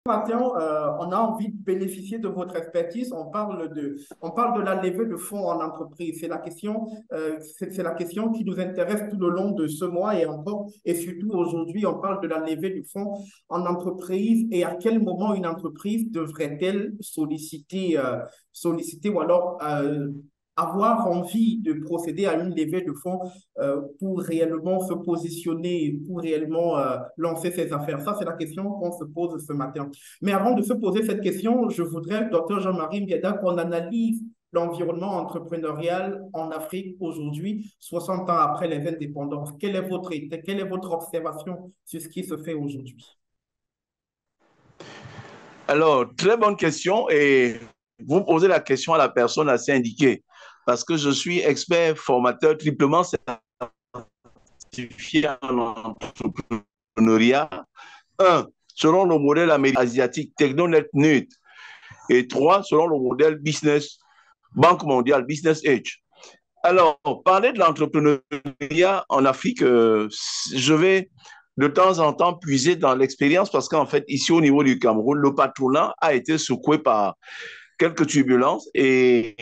Matin, on a envie de bénéficier de votre expertise. On parle de la levée de fonds en entreprise. C'est la question qui nous intéresse tout le long de ce mois et encore, et surtout aujourd'hui, on parle de la levée de fonds en entreprise et à quel moment une entreprise devrait-elle solliciter ou alors avoir envie de procéder à une levée de fonds pour réellement se positionner, pour réellement lancer ses affaires. Ça, c'est la question qu'on se pose ce matin. Mais avant de se poser cette question, je voudrais, docteur Jean-Marie Mbieda, qu'on analyse l'environnement entrepreneurial en Afrique aujourd'hui, 60 ans après les indépendances. Quelle est votre observation sur ce qui se fait aujourd'hui? Alors, très bonne question et vous posez la question à la personne assez indiquée parce que je suis expert formateur triplement certifié en entrepreneuriat. Un, selon le modèle asiatique TechnoNet Neutre et trois, selon le modèle business, Banque mondiale, Business Edge. Alors, parler de l'entrepreneuriat en Afrique, je vais de temps en temps puiser dans l'expérience parce qu'en fait, ici au niveau du Cameroun, le patronat a été secoué par quelques turbulences et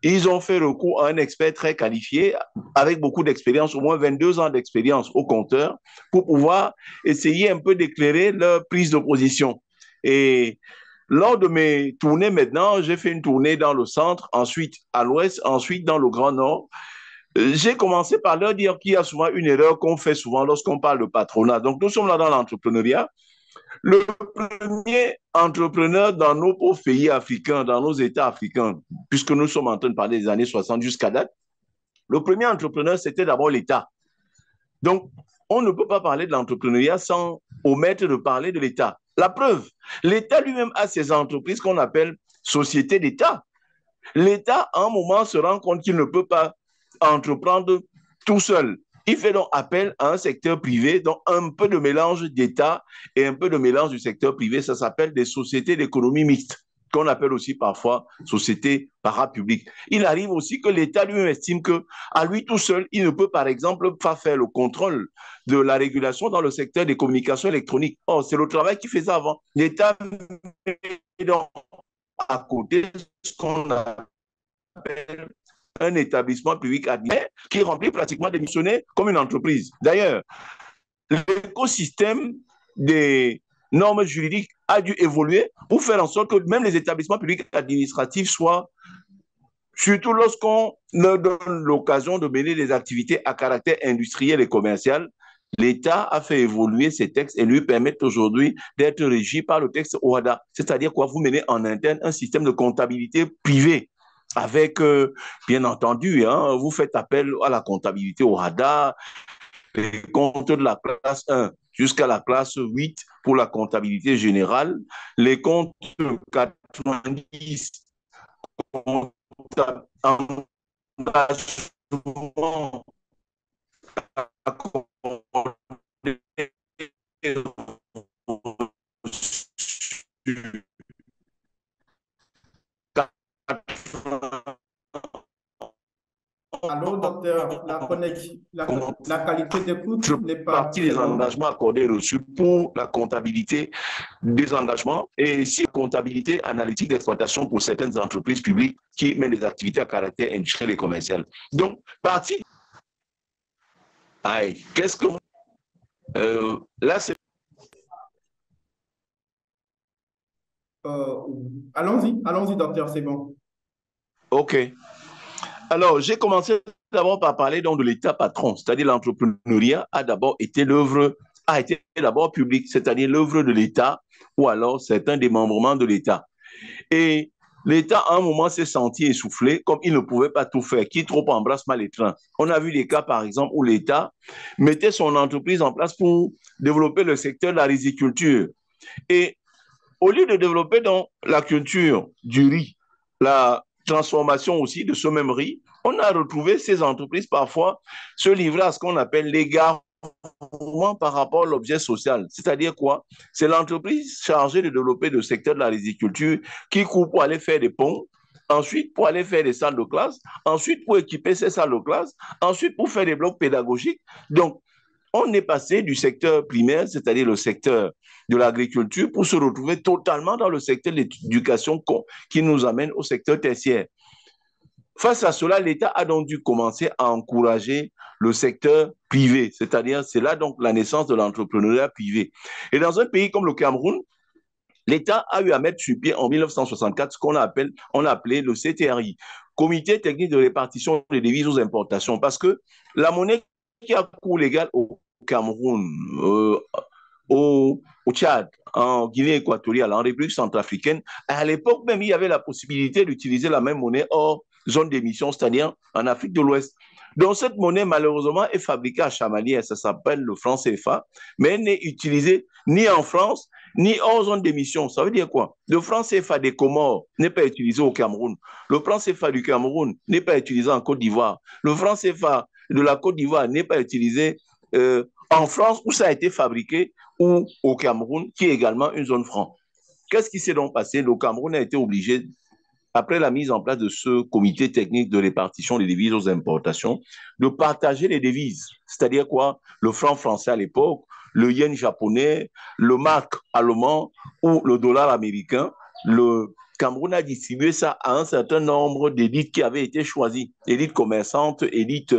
ils ont fait recours à un expert très qualifié avec beaucoup d'expérience, au moins 22 ans d'expérience au compteur, pour pouvoir essayer un peu d'éclairer leur prise de position. Et lors de mes tournées maintenant, j'ai fait une tournée dans le centre, ensuite à l'ouest, ensuite dans le Grand Nord. J'ai commencé par leur dire qu'il y a souvent une erreur qu'on fait souvent lorsqu'on parle de patronat. Donc, nous sommes là dans l'entrepreneuriat. Le premier entrepreneur dans nos pauvres pays africains, dans nos États africains, puisque nous sommes en train de parler des années 60 jusqu'à date, le premier entrepreneur, c'était d'abord l'État. Donc, on ne peut pas parler de l'entrepreneuriat sans omettre de parler de l'État. La preuve, l'État lui-même a ses entreprises qu'on appelle sociétés d'État. L'État, à un moment, se rend compte qu'il ne peut pas entreprendre tout seul. Il fait donc appel à un secteur privé, donc un peu de mélange d'État et un peu de mélange du secteur privé. Ça s'appelle des sociétés d'économie mixte, qu'on appelle aussi parfois sociétés parapubliques. Il arrive aussi que l'État lui-même estime qu'à lui tout seul, il ne peut par exemple pas faire le contrôle de la régulation dans le secteur des communications électroniques. Or, c'est le travail qu'il faisait avant. L'État met donc à côté ce qu'on appelle un établissement public admis qui remplit pratiquement des missionnaires comme une entreprise. D'ailleurs, l'écosystème des normes juridiques a dû évoluer pour faire en sorte que même les établissements publics administratifs soient, surtout lorsqu'on leur donne l'occasion de mener des activités à caractère industriel et commercial, l'État a fait évoluer ces textes et lui permettent aujourd'hui d'être régi par le texte OHADA. C'est-à-dire quoi? Vous menez en interne un système de comptabilité privée avec, bien entendu, hein, vous faites appel à la comptabilité OHADA, les comptes de la classe 1 jusqu'à la classe 8 pour la comptabilité générale, les comptes 90 engagement Allô, docteur, la qualité d'écoute n'est pas partie très des bonne. engagements accordés reçus pour la comptabilité des engagements et si comptabilité analytique d'exploitation pour certaines entreprises publiques qui mènent des activités à caractère industriel et commercial. Donc, partie. Aïe, qu'est-ce que. Là, c'est. Euh, allons-y, docteur, c'est bon. OK. Alors, j'ai commencé d'abord par parler donc de l'État patron, c'est-à-dire l'entrepreneuriat a été d'abord public, c'est-à-dire l'œuvre de l'État ou alors certains démembrements de l'État. Et l'État, à un moment, s'est senti essoufflé, comme il ne pouvait pas tout faire. Qui trop embrasse mal les trains. On a vu des cas, par exemple, où l'État mettait son entreprise en place pour développer le secteur de la riziculture. Et au lieu de développer donc la culture du riz, la transformation aussi de ce même riz, on a retrouvé ces entreprises parfois se livrer à ce qu'on appelle l'égarement par rapport à l'objet social. C'est-à-dire quoi? C'est l'entreprise chargée de développer le secteur de la riziculture qui court pour aller faire des ponts, ensuite pour aller faire des salles de classe, ensuite pour équiper ces salles de classe, ensuite pour faire des blocs pédagogiques. Donc, On est passé du secteur primaire, c'est-à-dire le secteur de l'agriculture, pour se retrouver totalement dans le secteur de l'éducation qui nous amène au secteur tertiaire. Face à cela, l'État a donc dû commencer à encourager le secteur privé, c'est-à-dire c'est là donc la naissance de l'entrepreneuriat privé. Et dans un pays comme le Cameroun, l'État a eu à mettre sur pied en 1964 ce qu'on on a appelé le CTRI, Comité technique de répartition des devises aux importations, parce que la monnaie qui a cours légal au Cameroun, au Tchad, en Guinée équatoriale, en République centrafricaine, à l'époque même, il y avait la possibilité d'utiliser la même monnaie hors zone d'émission, c'est-à-dire en Afrique de l'Ouest. Donc, cette monnaie, malheureusement, est fabriquée à Chamalières, ça s'appelle le franc CFA, mais elle n'est utilisée ni en France, ni hors zone d'émission. Ça veut dire quoi? Le franc CFA des Comores n'est pas utilisé au Cameroun. Le franc CFA du Cameroun n'est pas utilisé en Côte d'Ivoire. Le franc CFA de la Côte d'Ivoire n'est pas utilisé en France où ça a été fabriqué ou au Cameroun, qui est également une zone franc. Qu'est-ce qui s'est donc passé? Le Cameroun a été obligé, après la mise en place de ce comité technique de répartition des devises aux importations, de partager les devises. C'est-à-dire quoi? Le franc français à l'époque, le yen japonais, le mark allemand ou le dollar américain. Le Cameroun a distribué ça à un certain nombre d'élites qui avaient été choisies, élites commerçantes, élites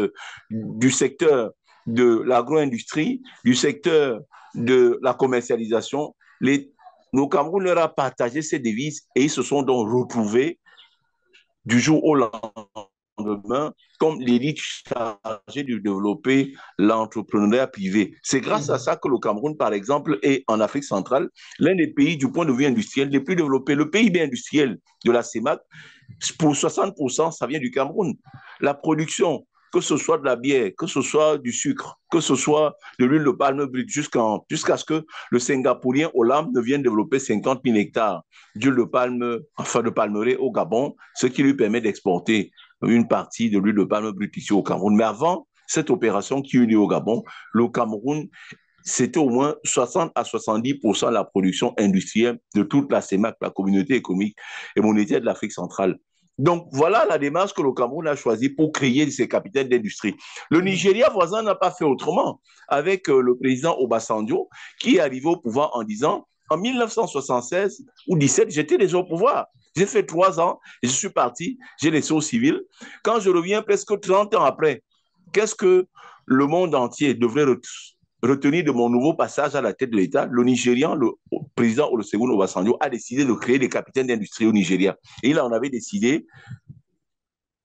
du secteur de l'agro-industrie, du secteur de la commercialisation. Le Cameroun leur a partagé ces devises et ils se sont donc retrouvés du jour au lendemain comme l'élite chargée de développer l'entrepreneuriat privé. C'est grâce à ça que le Cameroun, par exemple, est en Afrique centrale l'un des pays du point de vue industriel les plus développés. Le PIB industriel de la CEMAC, pour 60%, ça vient du Cameroun. La production, que ce soit de la bière, que ce soit du sucre, que ce soit de l'huile de palme brute, jusqu'à ce que le Singapourien Olam ne vienne développer 50 000 hectares d'huile de palme, enfin de palmeraie au Gabon, ce qui lui permet d'exporter une partie de l'huile de palme brute ici au Cameroun. Mais avant cette opération qui eut lieu au Gabon, le Cameroun, c'était au moins 60 à 70% de la production industrielle de toute la CEMAC, la communauté économique et monétaire de l'Afrique centrale. Donc, voilà la démarche que le Cameroun a choisie pour créer ses capitales d'industrie. Le Nigeria voisin n'a pas fait autrement avec le président Obasanjo qui est arrivé au pouvoir en disant en 1976 ou 17, j'étais déjà au pouvoir. J'ai fait 3 ans et je suis parti, j'ai laissé au civil. Quand je reviens presque 30 ans après, qu'est-ce que le monde entier devrait retenir de mon nouveau passage à la tête de l'État? Le Nigérian, le président Olusegun Obasanjo, a décidé de créer des capitaines d'industrie au Nigeria. Et il en avait décidé,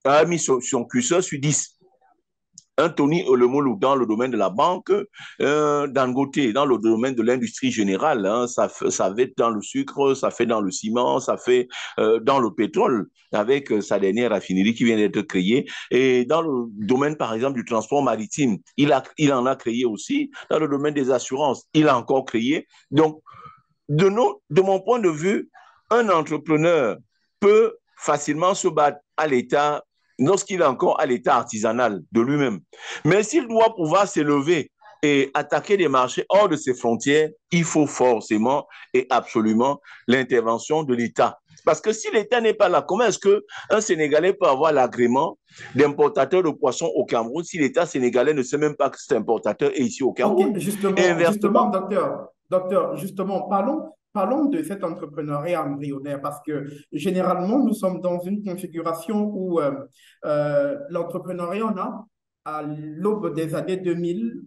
a mis son curseur sur 10. Un Tony Olomolu dans le domaine de la banque, Dangote dans le domaine de l'industrie générale, hein, ça fait dans le sucre, ça fait dans le ciment, ça fait dans le pétrole, avec sa dernière raffinerie qui vient d'être créée. Et dans le domaine, par exemple, du transport maritime, il en a créé aussi. Dans le domaine des assurances, il a encore créé. Donc, de mon point de vue, un entrepreneur peut facilement se battre à l'état lorsqu'il est encore à l'état artisanal de lui-même. Mais s'il doit pouvoir s'élever et attaquer des marchés hors de ses frontières, il faut forcément et absolument l'intervention de l'État. Parce que si l'État n'est pas là, comment est-ce qu'un Sénégalais peut avoir l'agrément d'importateur de poissons au Cameroun si l'État sénégalais ne sait même pas que cet importateur est ici au Ok, Cameroun? Et justement, inversement, docteur, justement, parlons de cet entrepreneuriat embryonnaire parce que généralement, nous sommes dans une configuration où l'entrepreneuriat, on a, à l'aube des années 2000,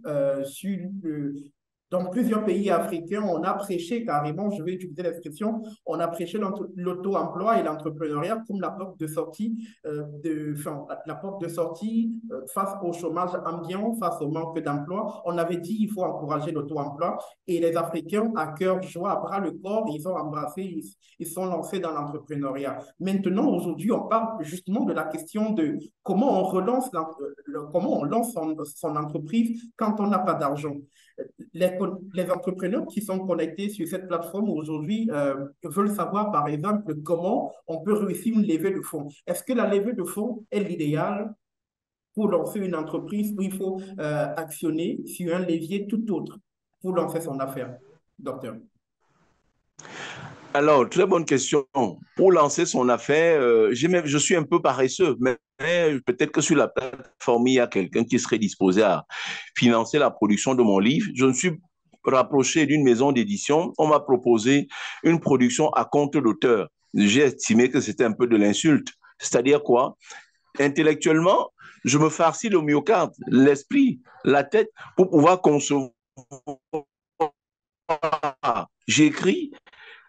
dans plusieurs pays africains, on a prêché carrément, je vais utiliser l'expression, on a prêché l'auto-emploi et l'entrepreneuriat comme la porte de sortie, la porte de sortie face au chômage ambiant, face au manque d'emploi. On avait dit qu'il faut encourager l'auto-emploi et les Africains, à cœur joie, à bras le corps, ils ont embrassé, ils sont lancés dans l'entrepreneuriat. Maintenant, aujourd'hui, on parle justement de la question de comment on relance, comment on lance son entreprise quand on n'a pas d'argent. Les entrepreneurs qui sont connectés sur cette plateforme aujourd'hui veulent savoir, par exemple, comment on peut réussir une levée de fonds. Est-ce que la levée de fonds est l'idéal pour lancer une entreprise où il faut actionner sur un levier tout autre pour lancer son affaire, docteur? Alors, très bonne question. Pour lancer son affaire, je suis un peu paresseux, mais peut-être que sur la plateforme, il y a quelqu'un qui serait disposé à financer la production de mon livre. Je me suis rapproché d'une maison d'édition. On m'a proposé une production à compte d'auteur. J'ai estimé que c'était un peu de l'insulte. C'est-à-dire quoi? Intellectuellement, je me farcis le myocarde, l'esprit, la tête pour pouvoir concevoir. J'écris.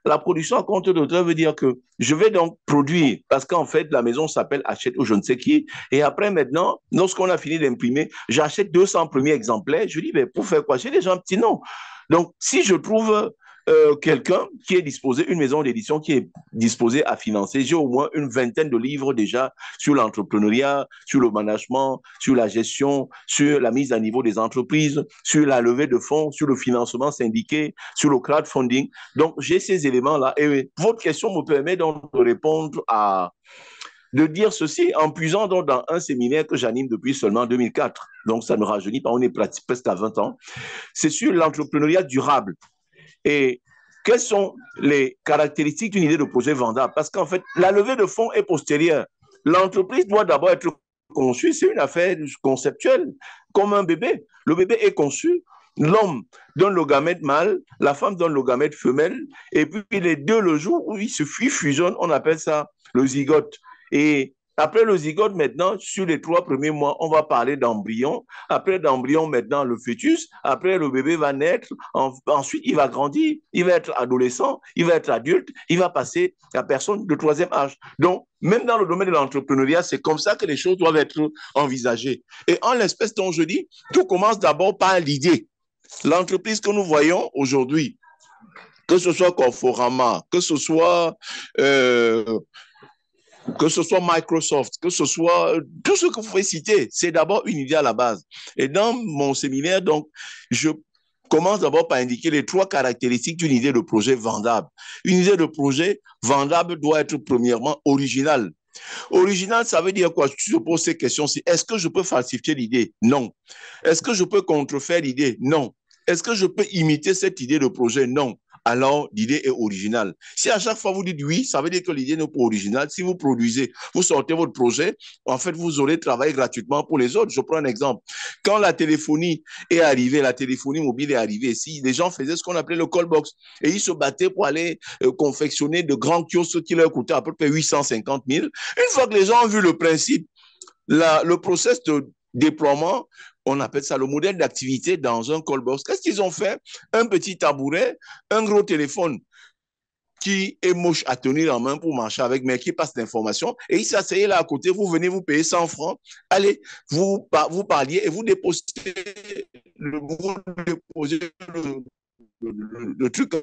La production à compte d'auteur veut dire que je vais donc produire, parce qu'en fait, la maison s'appelle Achète ou je ne sais qui. Et après, maintenant, lorsqu'on a fini d'imprimer, j'achète 200 premiers exemplaires. Je dis, mais pour faire quoi? J'ai déjà un petit nom. Donc, si je trouve quelqu'un qui est disposé, une maison d'édition qui est disposée à financer, j'ai au moins une vingtaine de livres déjà sur l'entrepreneuriat, sur le management, sur la gestion, sur la mise à niveau des entreprises, sur la levée de fonds, sur le financement syndiqué, sur le crowdfunding. Donc, j'ai ces éléments-là. Et votre question me permet donc de répondre de dire ceci en puisant donc dans un séminaire que j'anime depuis seulement 2004. Donc, ça ne rajeunit pas, on est presque à 20 ans. C'est sur l'entrepreneuriat durable. Et quelles sont les caractéristiques d'une idée de projet vendable? Parce qu'en fait, la levée de fonds est postérieure. L'entreprise doit d'abord être conçue, c'est une affaire conceptuelle, comme un bébé. Le bébé est conçu, l'homme donne le gamète mâle, la femme donne le gamète femelle, et puis les deux, le jour où ils se fusionnent, on appelle ça le zygote. Et après le zygote, maintenant, sur les 3 premiers mois, on va parler d'embryon. Après l'embryon, maintenant, le fœtus. Après, le bébé va naître. Ensuite, il va grandir. Il va être adolescent. Il va être adulte. Il va passer à personne de troisième âge. Donc, même dans le domaine de l'entrepreneuriat, c'est comme ça que les choses doivent être envisagées. Et en l'espèce dont je dis, tout commence d'abord par l'idée. L'entreprise que nous voyons aujourd'hui, que ce soit Conforama, que ce soit Microsoft, que ce soit tout ce que vous pouvez citer, c'est d'abord une idée à la base. Et dans mon séminaire, donc, je commence d'abord par indiquer les 3 caractéristiques d'une idée de projet vendable. Une idée de projet vendable doit être premièrement originale. Original, ça veut dire quoi? Tu te poses ces questions. Est-ce que je peux falsifier l'idée? Non. Est-ce que je peux contrefaire l'idée? Non. Est-ce que je peux imiter cette idée de projet? Non. Alors, l'idée est originale. Si à chaque fois vous dites oui, ça veut dire que l'idée n'est pas originale. Si vous produisez, vous sortez votre projet, en fait, vous aurez travaillé gratuitement pour les autres. Je prends un exemple. Quand la téléphonie est arrivée, la téléphonie mobile est arrivée ici, les gens faisaient ce qu'on appelait le call box et ils se battaient pour aller confectionner de grands kiosques qui leur coûtaient à peu près 850 000. Une fois que les gens ont vu le principe, le process de déploiement, on appelle ça le modèle d'activité dans un call box. Qu'est-ce qu'ils ont fait? Un petit tabouret, un gros téléphone qui est moche à tenir en main pour marcher avec, mais qui passe l'information. Et il s'asseyait là à côté, vous venez vous payer 100 francs. Allez, vous parliez et vous déposez le truc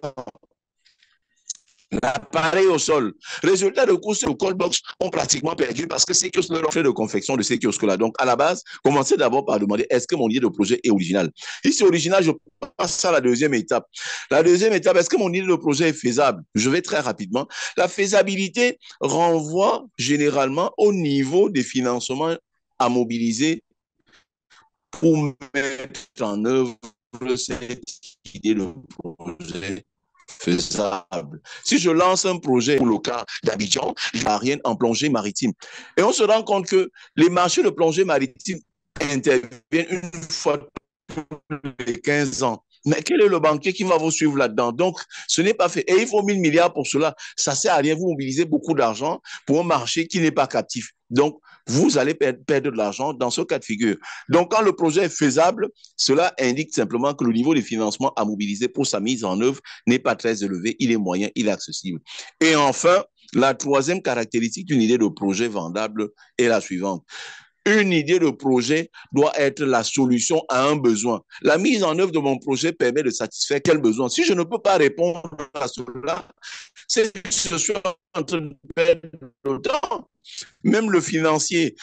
l'appareil au sol. Résultat de course, le call box ont pratiquement perdu parce que ces kiosques leur ont fait de confection de ces kiosques-là. Donc, à la base, commencez d'abord par demander est-ce que mon idée de projet est original? Si c'est original, je passe à la deuxième étape. La deuxième étape, est-ce que mon idée de projet est faisable? Je vais très rapidement. La faisabilité renvoie généralement au niveau des financements à mobiliser pour mettre en œuvre cette idée de projet faisable. Si je lance un projet pour le cas d'Abidjan, je n'ai rien en plongée maritime. Et on se rend compte que les marchés de plongée maritime interviennent une fois tous les 15 ans. Mais quel est le banquier qui va vous suivre là-dedans? Donc, ce n'est pas fait. Et il faut 1000 milliards pour cela. Ça ne sert à rien. Vous mobilisez beaucoup d'argent pour un marché qui n'est pas captif. Donc, vous allez perdre de l'argent dans ce cas de figure. Donc, quand le projet est faisable, cela indique simplement que le niveau de financement à mobiliser pour sa mise en œuvre n'est pas très élevé. Il est moyen, il est accessible. Et enfin, la troisième caractéristique d'une idée de projet vendable est la suivante. Une idée de projet doit être la solution à un besoin. La mise en œuvre de mon projet permet de satisfaire quel besoin? Si je ne peux pas répondre à cela, c'est que je suis en train de perdre le temps. Même le financier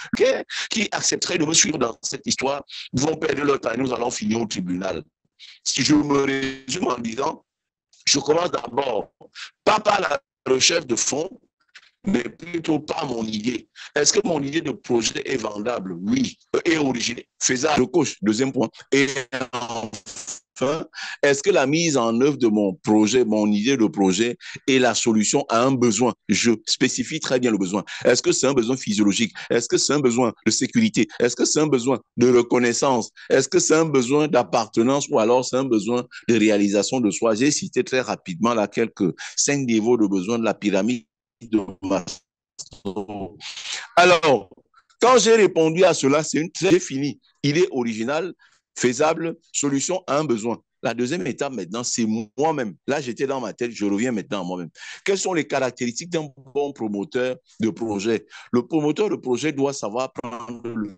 qui accepterait de me suivre dans cette histoire vont perdre leur temps et nous allons finir au tribunal. Si je me résume en disant, je commence d'abord pas par la recherche de fonds, mais plutôt par mon idée. Est-ce que mon idée de projet est vendable? Oui. Et originée, faisable. Je coche, deuxième point. Et est-ce que la mise en œuvre de mon projet, mon idée de projet est la solution à un besoin? Je spécifie très bien le besoin. Est-ce que c'est un besoin physiologique? Est-ce que c'est un besoin de sécurité? Est-ce que c'est un besoin de reconnaissance? Est-ce que c'est un besoin d'appartenance ou alors c'est un besoin de réalisation de soi? J'ai cité très rapidement là quelques 5 niveaux de besoins de la pyramide de Maslow. Alors, quand j'ai répondu à cela, c'est une très finie. Il est original, faisable, solution à un besoin. La deuxième étape maintenant, c'est moi-même. Là, j'étais dans ma tête, je reviens maintenant à moi-même. Quelles sont les caractéristiques d'un bon promoteur de projet? Le promoteur de projet doit savoir prendre le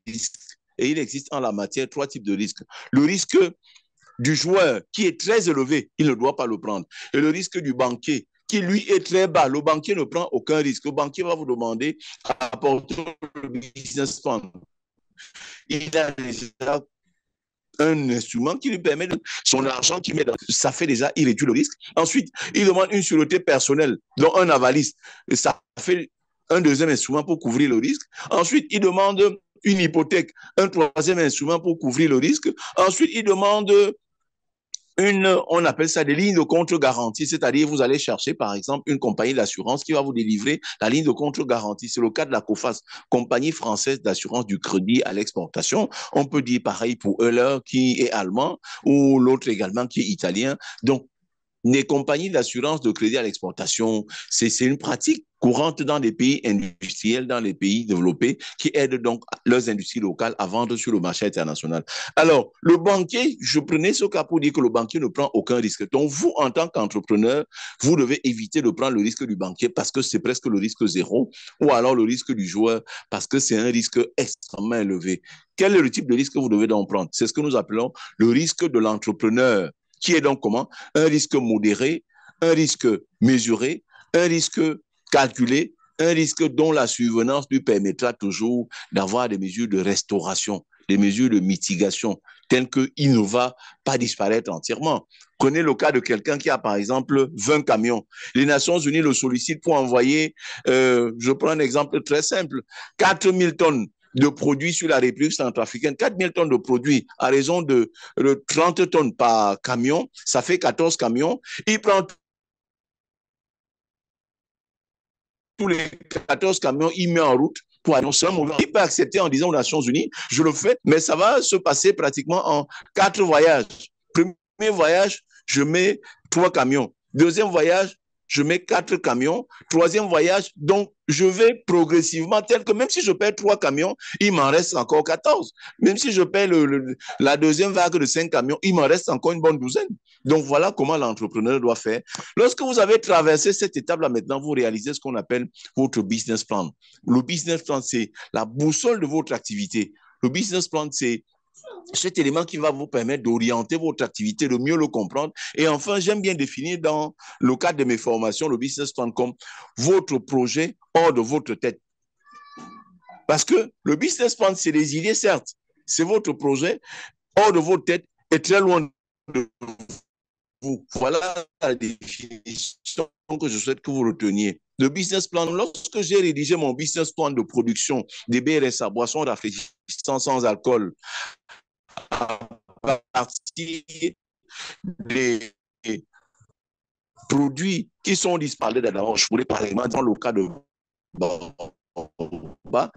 risque. Et il existe en la matière 3 types de risques. Le risque du joueur qui est très élevé, il ne doit pas le prendre. Et le risque du banquier qui, lui, est très bas. Le banquier ne prend aucun risque. Le banquier va vous demander à apporter le business plan. Il a déjà un instrument qui lui permet de son argent qu'il met dans, ça fait déjà, il réduit le risque. Ensuite, il demande une sûreté personnelle, donc un avaliste. Et ça fait un deuxième instrument pour couvrir le risque. Ensuite, il demande une hypothèque, un troisième instrument pour couvrir le risque. Ensuite, il demande on appelle ça des lignes de contre-garantie, c'est-à-dire vous allez chercher par exemple une compagnie d'assurance qui va vous délivrer la ligne de contre-garantie. C'est le cas de la COFAS, Compagnie française d'assurance du crédit à l'exportation. On peut dire pareil pour Euler qui est allemand ou l'autre également qui est italien. Donc, les compagnies d'assurance de crédit à l'exportation, c'est une pratique courante dans les pays industriels, dans les pays développés, qui aident donc leurs industries locales à vendre sur le marché international. Alors, le banquier, je prenais ce cas pour dire que le banquier ne prend aucun risque. Donc, vous, en tant qu'entrepreneur, vous devez éviter de prendre le risque du banquier parce que c'est presque le risque zéro, ou alors le risque du joueur parce que c'est un risque extrêmement élevé. Quel est le type de risque que vous devez donc prendre? C'est ce que nous appelons le risque de l'entrepreneur, qui est donc comment? Un risque modéré, un risque mesuré, un risque calculé, un risque dont la survenance lui permettra toujours d'avoir des mesures de restauration, des mesures de mitigation, telles qu'il ne va pas disparaître entièrement. Prenez le cas de quelqu'un qui a, par exemple, 20 camions. Les Nations Unies le sollicitent pour envoyer, je prends un exemple très simple, 4000 tonnes de produits sur la République centrafricaine, 4000 tonnes de produits à raison de 30 tonnes par camion, ça fait 14 camions. Il prend tous les 14 camions, il met en route pour annoncer un moment. Il peut accepter en disant aux Nations Unies, je le fais, mais ça va se passer pratiquement en 4 voyages. Premier voyage, je mets 3 camions. Deuxième voyage, je mets 4 camions. Troisième voyage, donc je vais progressivement, tel que même si je perds 3 camions, il m'en reste encore 14. Même si je perds la deuxième vague de 5 camions, il m'en reste encore une bonne douzaine. Donc voilà comment l'entrepreneur doit faire. Lorsque vous avez traversé cette étape-là, maintenant, vous réalisez ce qu'on appelle votre business plan. Le business plan, c'est la boussole de votre activité. Le business plan, c'est cet élément qui va vous permettre d'orienter votre activité, de mieux le comprendre. Et enfin, j'aime bien définir dans le cadre de mes formations le business plan comme votre projet hors de votre tête. Parce que le business plan, c'est des idées, certes. C'est votre projet hors de votre tête et très loin de vous. Voilà la définition que je souhaite que vous reteniez. Le business plan, lorsque j'ai rédigé mon business plan de production des BRSA, boissons rafraîchissantes sans alcool, à partir des produits qui sont disparaîtus d'abord, je pourrais par exemple dans le cas de Boba,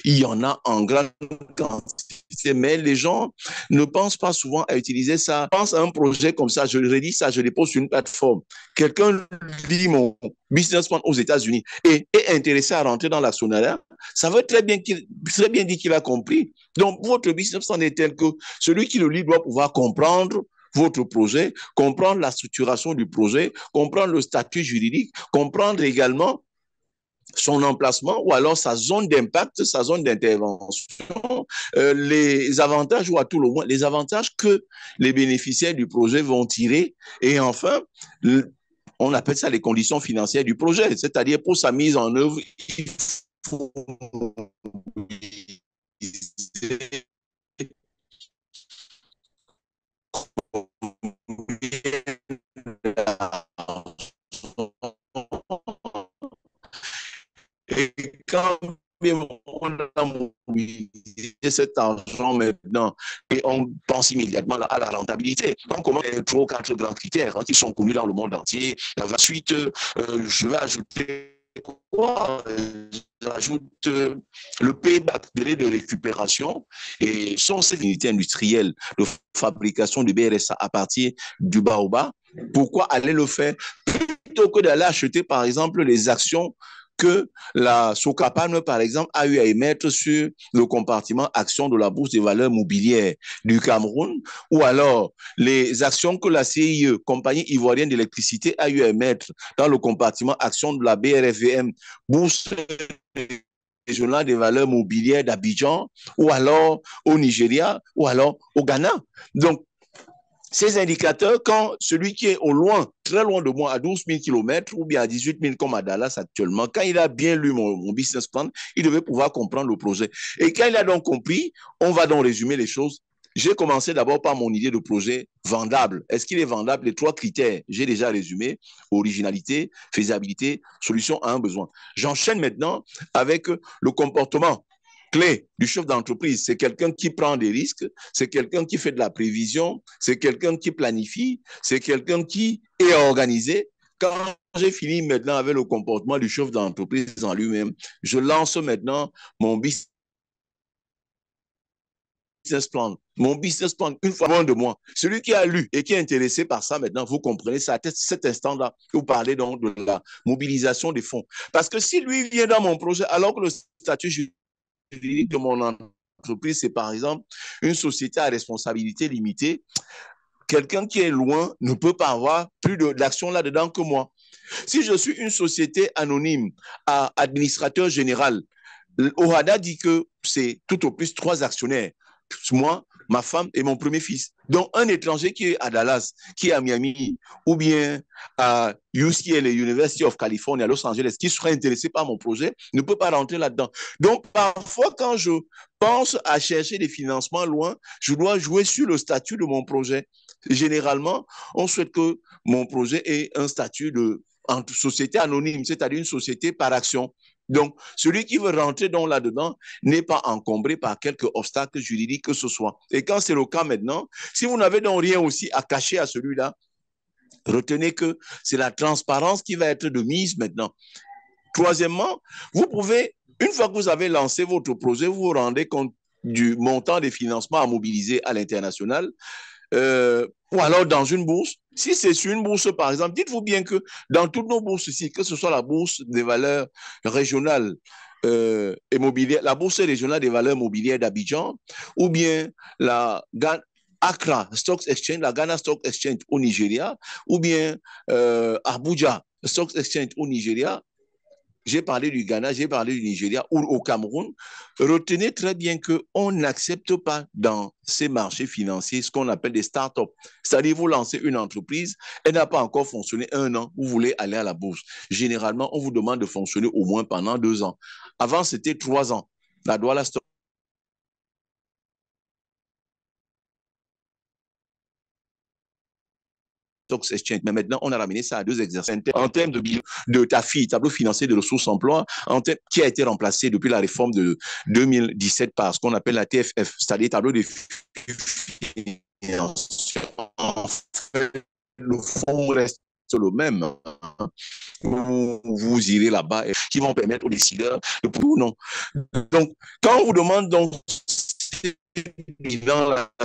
il y en a en grande quantité, mais les gens ne pensent pas souvent à utiliser ça. Je pense à un projet comme ça, je rédige ça, je dépose sur une plateforme. Quelqu'un lit mon business plan aux États-Unis et est intéressé à rentrer dans l'actionnariat. Ça veut très bien dire qu'il a compris. Donc, votre business plan est tel que celui qui le lit doit pouvoir comprendre votre projet, comprendre la structuration du projet, comprendre le statut juridique, comprendre également son emplacement ou alors sa zone d'impact, sa zone d'intervention, les avantages ou à tout le moins les avantages que les bénéficiaires du projet vont tirer et enfin, on appelle ça les conditions financières du projet, c'est-à-dire pour sa mise en œuvre, il faut et quand on a mobilisé cet argent maintenant et on pense immédiatement à la rentabilité. On commence les 3 ou 4 grands critères qui sont connus dans le monde entier. Ensuite, je vais ajouter quoi? J'ajoute le payback, délai de récupération, et sont ces unités industrielles de fabrication du BRSA à partir du baobab. Pourquoi aller le faire plutôt que d'aller acheter, par exemple, les actions que la Socapam, par exemple, a eu à émettre sur le compartiment actions de la Bourse des valeurs mobilières du Cameroun, ou alors les actions que la CIE, Compagnie ivoirienne d'électricité, a eu à émettre dans le compartiment actions de la BRFVM, Bourse régionale des valeurs mobilières d'Abidjan, ou alors au Nigeria, ou alors au Ghana. Donc, ces indicateurs, quand celui qui est au loin, très loin de moi, à 12 000 km ou bien à 18 000 comme à Dallas actuellement, quand il a bien lu mon business plan, il devait pouvoir comprendre le projet. Et quand il a donc compris, on va donc résumer les choses. J'ai commencé d'abord par mon idée de projet vendable. Est-ce qu'il est vendable? Les 3 critères, j'ai déjà résumé: originalité, faisabilité, solution à un besoin. J'enchaîne maintenant avec le comportement clé du chef d'entreprise. C'est quelqu'un qui prend des risques, c'est quelqu'un qui fait de la prévision, c'est quelqu'un qui planifie, c'est quelqu'un qui est organisé. Quand j'ai fini maintenant avec le comportement du chef d'entreprise en lui-même, je lance maintenant mon business plan. Mon business plan, une fois loin de moi. Celui qui a lu et qui est intéressé par ça maintenant, vous comprenez, c'est à cet instant-là que vous parlez donc de la mobilisation des fonds. Parce que si lui vient dans mon projet, alors que le statut juridique de mon entreprise, c'est par exemple une société à responsabilité limitée, quelqu'un qui est loin ne peut pas avoir plus d'action là-dedans que moi. Si je suis une société anonyme à administrateur général, l'OHADA dit que c'est tout au plus 3 actionnaires. Moi, ma femme et mon premier fils. Donc, un étranger qui est à Dallas, qui est à Miami, ou bien à UCLA, University of California, à Los Angeles, qui serait intéressé par mon projet, ne peut pas rentrer là-dedans. Donc, parfois, quand je pense à chercher des financements loin, je dois jouer sur le statut de mon projet. Généralement, on souhaite que mon projet ait un statut de société anonyme, c'est-à-dire une société par action. Donc, celui qui veut rentrer là-dedans n'est pas encombré par quelques obstacles juridiques que ce soit. Et quand c'est le cas maintenant, si vous n'avez donc rien aussi à cacher à celui-là, retenez que c'est la transparence qui va être de mise maintenant. Troisièmement, vous pouvez, une fois que vous avez lancé votre projet, vous vous rendez compte du montant des financements à mobiliser à l'international, ou alors dans une bourse. Si c'est sur une bourse, par exemple, dites-vous bien que dans toutes nos bourses ici, que ce soit la bourse des valeurs régionales et mobilières, la bourse régionale des valeurs mobilières d'Abidjan, ou bien la Accra Stock Exchange, la Ghana Stock Exchange au Nigeria, ou bien Abuja Stock Exchange au Nigeria. J'ai parlé du Ghana, j'ai parlé du Nigeria ou au Cameroun. Retenez très bien qu'on n'accepte pas dans ces marchés financiers ce qu'on appelle des startups. C'est-à-dire, vous lancez une entreprise, elle n'a pas encore fonctionné 1 an, vous voulez aller à la bourse. Généralement, on vous demande de fonctionner au moins pendant 2 ans. Avant, c'était 3 ans. La Douala Stock Exchange. Mais maintenant, on a ramené ça à 2 exercices. En termes de TAFI, tableau financier de ressources emploi, qui a été remplacé depuis la réforme de 2017 par ce qu'on appelle la TFF, c'est-à-dire tableau de financement. Le fond reste le même. Vous irez là-bas et qui vont permettre aux décideurs de pouvoir ou non. Donc, quand on vous demande donc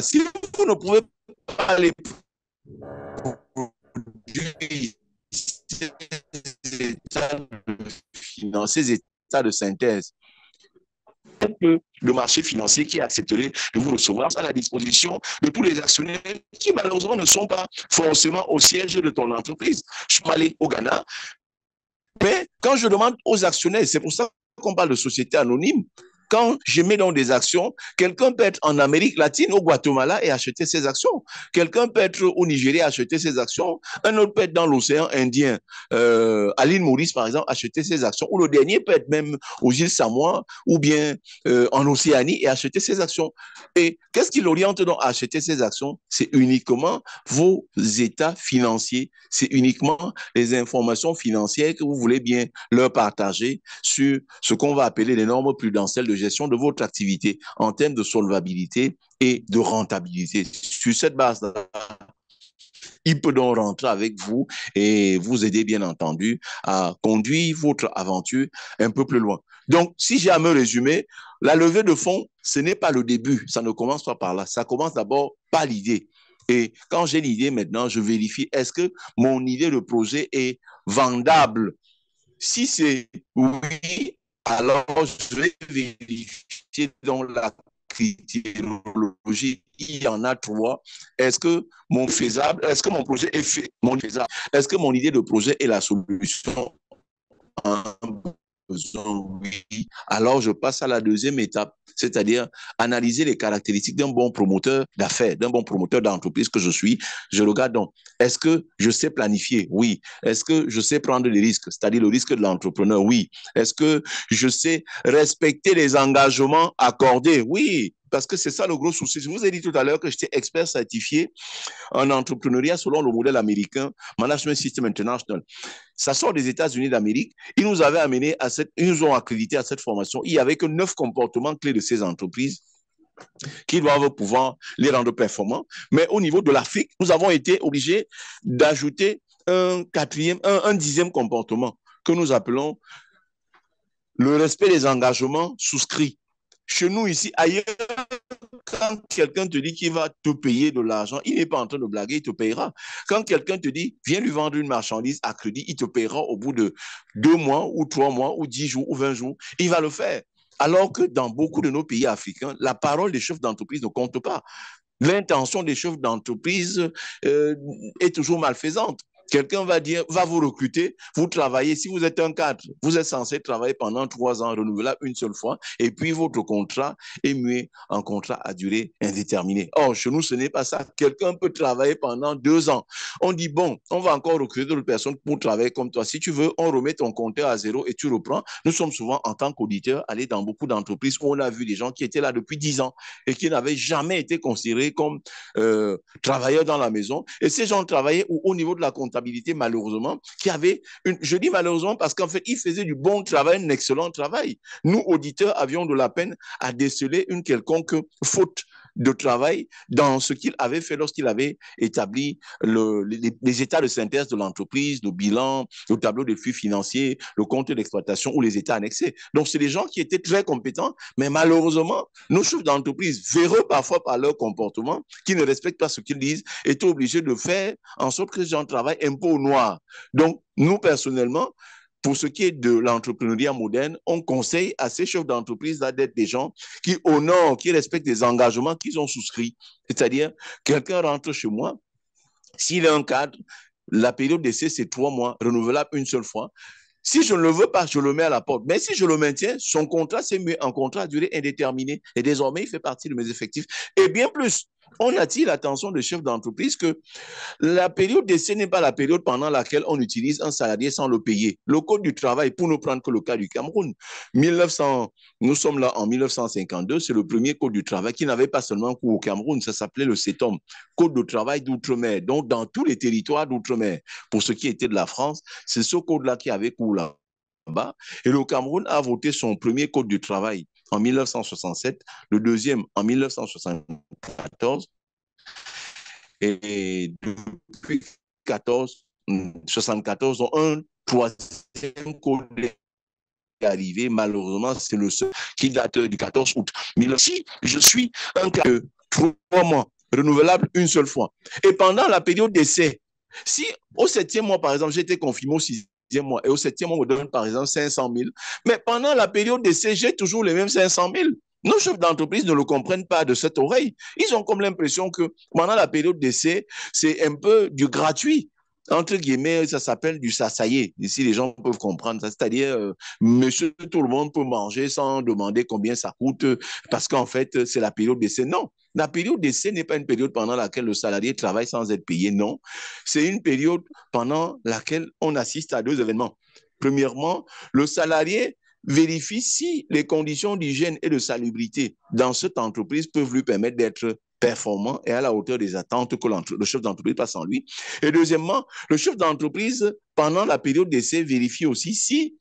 si vous ne pouvez pas les dans ces états de synthèse, le marché financier qui accepterait de vous recevoir à la disposition de tous les actionnaires qui malheureusement ne sont pas forcément au siège de ton entreprise. Je suis allé au Ghana, mais quand je demande aux actionnaires, c'est pour ça qu'on parle de société anonyme, quand je mets dans des actions, quelqu'un peut être en Amérique latine, au Guatemala, et acheter ses actions. Quelqu'un peut être au Nigeria, acheter ses actions. Un autre peut être dans l'océan Indien, à l'île Maurice, par exemple, acheter ses actions. Ou le dernier peut être même aux îles Samoa, ou bien en Océanie, et acheter ses actions. Et qu'est-ce qui l'oriente donc à acheter ses actions? C'est uniquement vos états financiers. C'est uniquement les informations financières que vous voulez bien leur partager sur ce qu'on va appeler les normes prudentielles de gestion de votre activité en termes de solvabilité et de rentabilité. Sur cette base-là, il peut donc rentrer avec vous et vous aider, bien entendu, à conduire votre aventure un peu plus loin. Donc, si j'ai à me résumer, la levée de fonds, ce n'est pas le début, ça ne commence pas par là. Ça commence d'abord par l'idée. Et quand j'ai l'idée maintenant, je vérifie, est-ce que mon idée de projet est vendable? Si c'est oui, alors je vais vérifier dans la critérologie. Il y en a trois. Est-ce que est-ce que mon projet est faisable? Est-ce que mon idée de projet est la solution à un besoin? Oui. Alors je passe à la deuxième étape, c'est-à-dire analyser les caractéristiques d'un bon promoteur d'affaires, d'un bon promoteur d'entreprise que je suis. Je regarde donc, est-ce que je sais planifier? Oui. Est-ce que je sais prendre les risques, c'est-à-dire le risque de l'entrepreneur? Oui. Est-ce que je sais respecter les engagements accordés? Oui. Parce que c'est ça le gros souci. Je vous ai dit tout à l'heure que j'étais expert certifié en entrepreneuriat selon le modèle américain, Management System International. Ça sort des États-Unis d'Amérique. Ils nous ont accrédité à cette formation. Il n'y avait que 9 comportements clés de ces entreprises qui doivent pouvoir les rendre performants. Mais au niveau de l'Afrique, nous avons été obligés d'ajouter un 10e comportement que nous appelons le respect des engagements souscrits. Chez nous, ici, ailleurs, quand quelqu'un te dit qu'il va te payer de l'argent, il n'est pas en train de blaguer, il te payera. Quand quelqu'un te dit, viens lui vendre une marchandise à crédit, il te payera au bout de 2 mois ou 3 mois ou 10 jours ou 20 jours. Il va le faire. Alors que dans beaucoup de nos pays africains, la parole des chefs d'entreprise ne compte pas. L'intention des chefs d'entreprise est toujours malfaisante. Quelqu'un va vous recruter, vous travaillez, si vous êtes un cadre, vous êtes censé travailler pendant 3 ans, renouvelable une seule fois, et puis votre contrat est mué en contrat à durée indéterminée. Or, chez nous, ce n'est pas ça. Quelqu'un peut travailler pendant 2 ans. On dit, bon, on va encore recruter d'autres personnes pour travailler comme toi. Si tu veux, on remet ton compteur à zéro et tu reprends. Nous sommes souvent, en tant qu'auditeurs, allés dans beaucoup d'entreprises où on a vu des gens qui étaient là depuis 10 ans et qui n'avaient jamais été considérés comme travailleurs dans la maison. Et ces gens travaillaient au niveau de la comptabilité, malheureusement, je dis malheureusement parce qu'en fait, ils faisaient du bon travail, un excellent travail. Nous, auditeurs, avions de la peine à déceler une quelconque faute de travail dans ce qu'il avait fait lorsqu'il avait établi les états de synthèse de l'entreprise, le bilan, le tableau de flux financiers, le compte d'exploitation ou les états annexés. Donc, c'est des gens qui étaient très compétents, mais malheureusement, nos chefs d'entreprise, véreux parfois par leur comportement, qui ne respectent pas ce qu'ils disent, étaient obligés de faire en sorte que les gens travaillent un peu au noir. Donc, nous, personnellement, pour ce qui est de l'entrepreneuriat moderne, on conseille à ces chefs d'entreprise d'être des gens qui honorent, qui respectent les engagements qu'ils ont souscrits. C'est-à-dire, quelqu'un rentre chez moi, s'il est un cadre, la période d'essai, c'est 3 mois, renouvelable une seule fois. Si je ne le veux pas, je le mets à la porte. Mais si je le maintiens, son contrat s'est mis en contrat à durée indéterminée. Et désormais, il fait partie de mes effectifs. Et bien plus, on attire l'attention des chefs d'entreprise que la période d'essai n'est pas la période pendant laquelle on utilise un salarié sans le payer. Le Code du travail, pour ne prendre que le cas du Cameroun, nous sommes là en 1952, c'est le premier Code du travail qui n'avait pas seulement cours au Cameroun, ça s'appelait le CETOM, Code de travail d'outre-mer. Donc, dans tous les territoires d'outre-mer, pour ce qui était de la France, c'est ce code-là qui avait cours là-bas. Et le Cameroun a voté son premier Code du travail en 1967, le deuxième en 1974, et depuis 74, un troisième code est arrivé. Malheureusement, c'est le seul qui date du 14 août. Mais si je suis un cas de 3 mois, renouvelable une seule fois, et pendant la période d'essai, si au 7e mois, par exemple, j'ai été confirmé au 6e mois, et au 7e mois, on me donne, par exemple, 500 000, mais pendant la période d'essai, j'ai toujours les mêmes 500 000. Nos chefs d'entreprise ne le comprennent pas de cette oreille. Ils ont comme l'impression que pendant la période d'essai, c'est un peu du gratuit. Entre guillemets, ça s'appelle du sassaillé. Ici, les gens peuvent comprendre ça. C'est-à-dire, monsieur, tout le monde peut manger sans demander combien ça coûte parce qu'en fait, c'est la période d'essai. Non, la période d'essai n'est pas une période pendant laquelle le salarié travaille sans être payé. Non, c'est une période pendant laquelle on assiste à 2 événements. Premièrement, le salarié vérifie si les conditions d'hygiène et de salubrité dans cette entreprise peuvent lui permettre d'être performant et à la hauteur des attentes que le chef d'entreprise passe en lui. Et deuxièmement, le chef d'entreprise, pendant la période d'essai, vérifie aussi si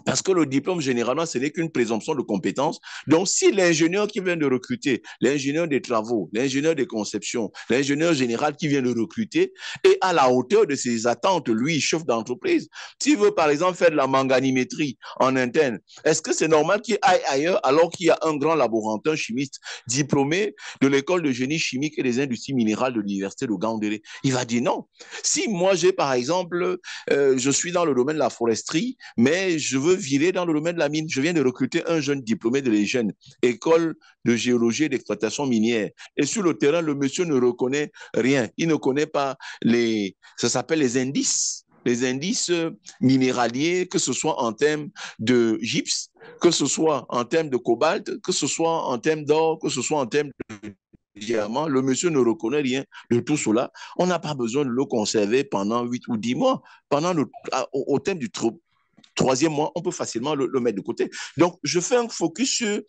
Parce que le diplôme, généralement, ce n'est qu'une présomption de compétence. Donc, si l'ingénieur qui vient de recruter, l'ingénieur des travaux, l'ingénieur des conceptions, l'ingénieur général qui vient de recruter est à la hauteur de ses attentes, lui, chef d'entreprise, s'il veut, par exemple, faire de la manganimétrie en interne, est-ce que c'est normal qu'il aille ailleurs alors qu'il y a un grand laborantin chimiste diplômé de l'école de génie chimique et des industries minérales de l'université de Gandéré? Il va dire non. Si moi, j'ai, par exemple, je suis dans le domaine de la foresterie, mais je veux virer dans le domaine de la mine. Je viens de recruter un jeune diplômé de l'EGEN, école de géologie et d'exploitation minière. Et sur le terrain, le monsieur ne reconnaît rien. Il ne connaît pas ça s'appelle les indices minéraliers, que ce soit en termes de gypse, que ce soit en termes de cobalt, que ce soit en termes d'or, que ce soit en termes de diamant. Le monsieur ne reconnaît rien de tout cela. On n'a pas besoin de le conserver pendant 8 ou 10 mois. Au thème du troisième mois, on peut facilement le mettre de côté. Donc, je fais un focus sur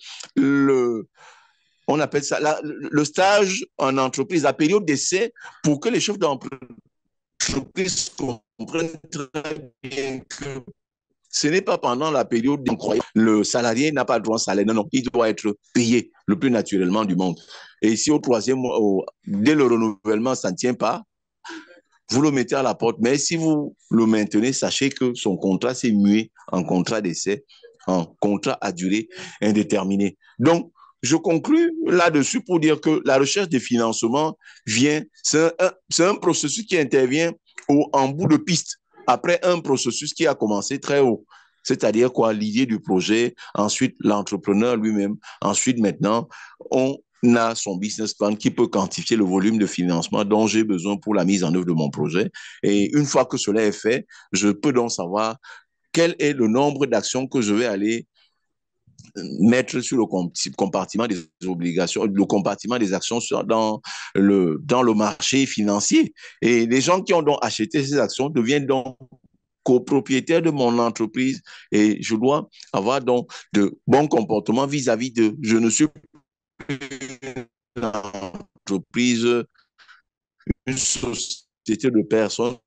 on appelle ça le stage en entreprise, la période d'essai, pour que les chefs d'entreprise comprennent très bien que ce n'est pas pendant la période d'incroyable. Le salarié n'a pas le droit au salaire. Non, non, il doit être payé le plus naturellement du monde. Et si au troisième mois, dès le renouvellement, ça ne tient pas, vous le mettez à la porte. Mais si vous le maintenez, sachez que son contrat s'est mué en contrat d'essai, en contrat à durée indéterminée. Donc, je conclus là-dessus pour dire que la recherche de financement c'est un processus qui intervient en bout de piste, après un processus qui a commencé très haut. C'est-à-dire quoi? L'idée du projet, ensuite l'entrepreneur lui-même, ensuite maintenant, on a son business plan qui peut quantifier le volume de financement dont j'ai besoin pour la mise en œuvre de mon projet. Et une fois que cela est fait, je peux donc savoir quel est le nombre d'actions que je vais aller mettre sur le compartiment des obligations, le compartiment des actions dans le marché financier. Et les gens qui ont donc acheté ces actions deviennent donc copropriétaire de mon entreprise et je dois avoir donc de bons comportements vis-à-vis de, je ne suis plus une entreprise, une société de personnes,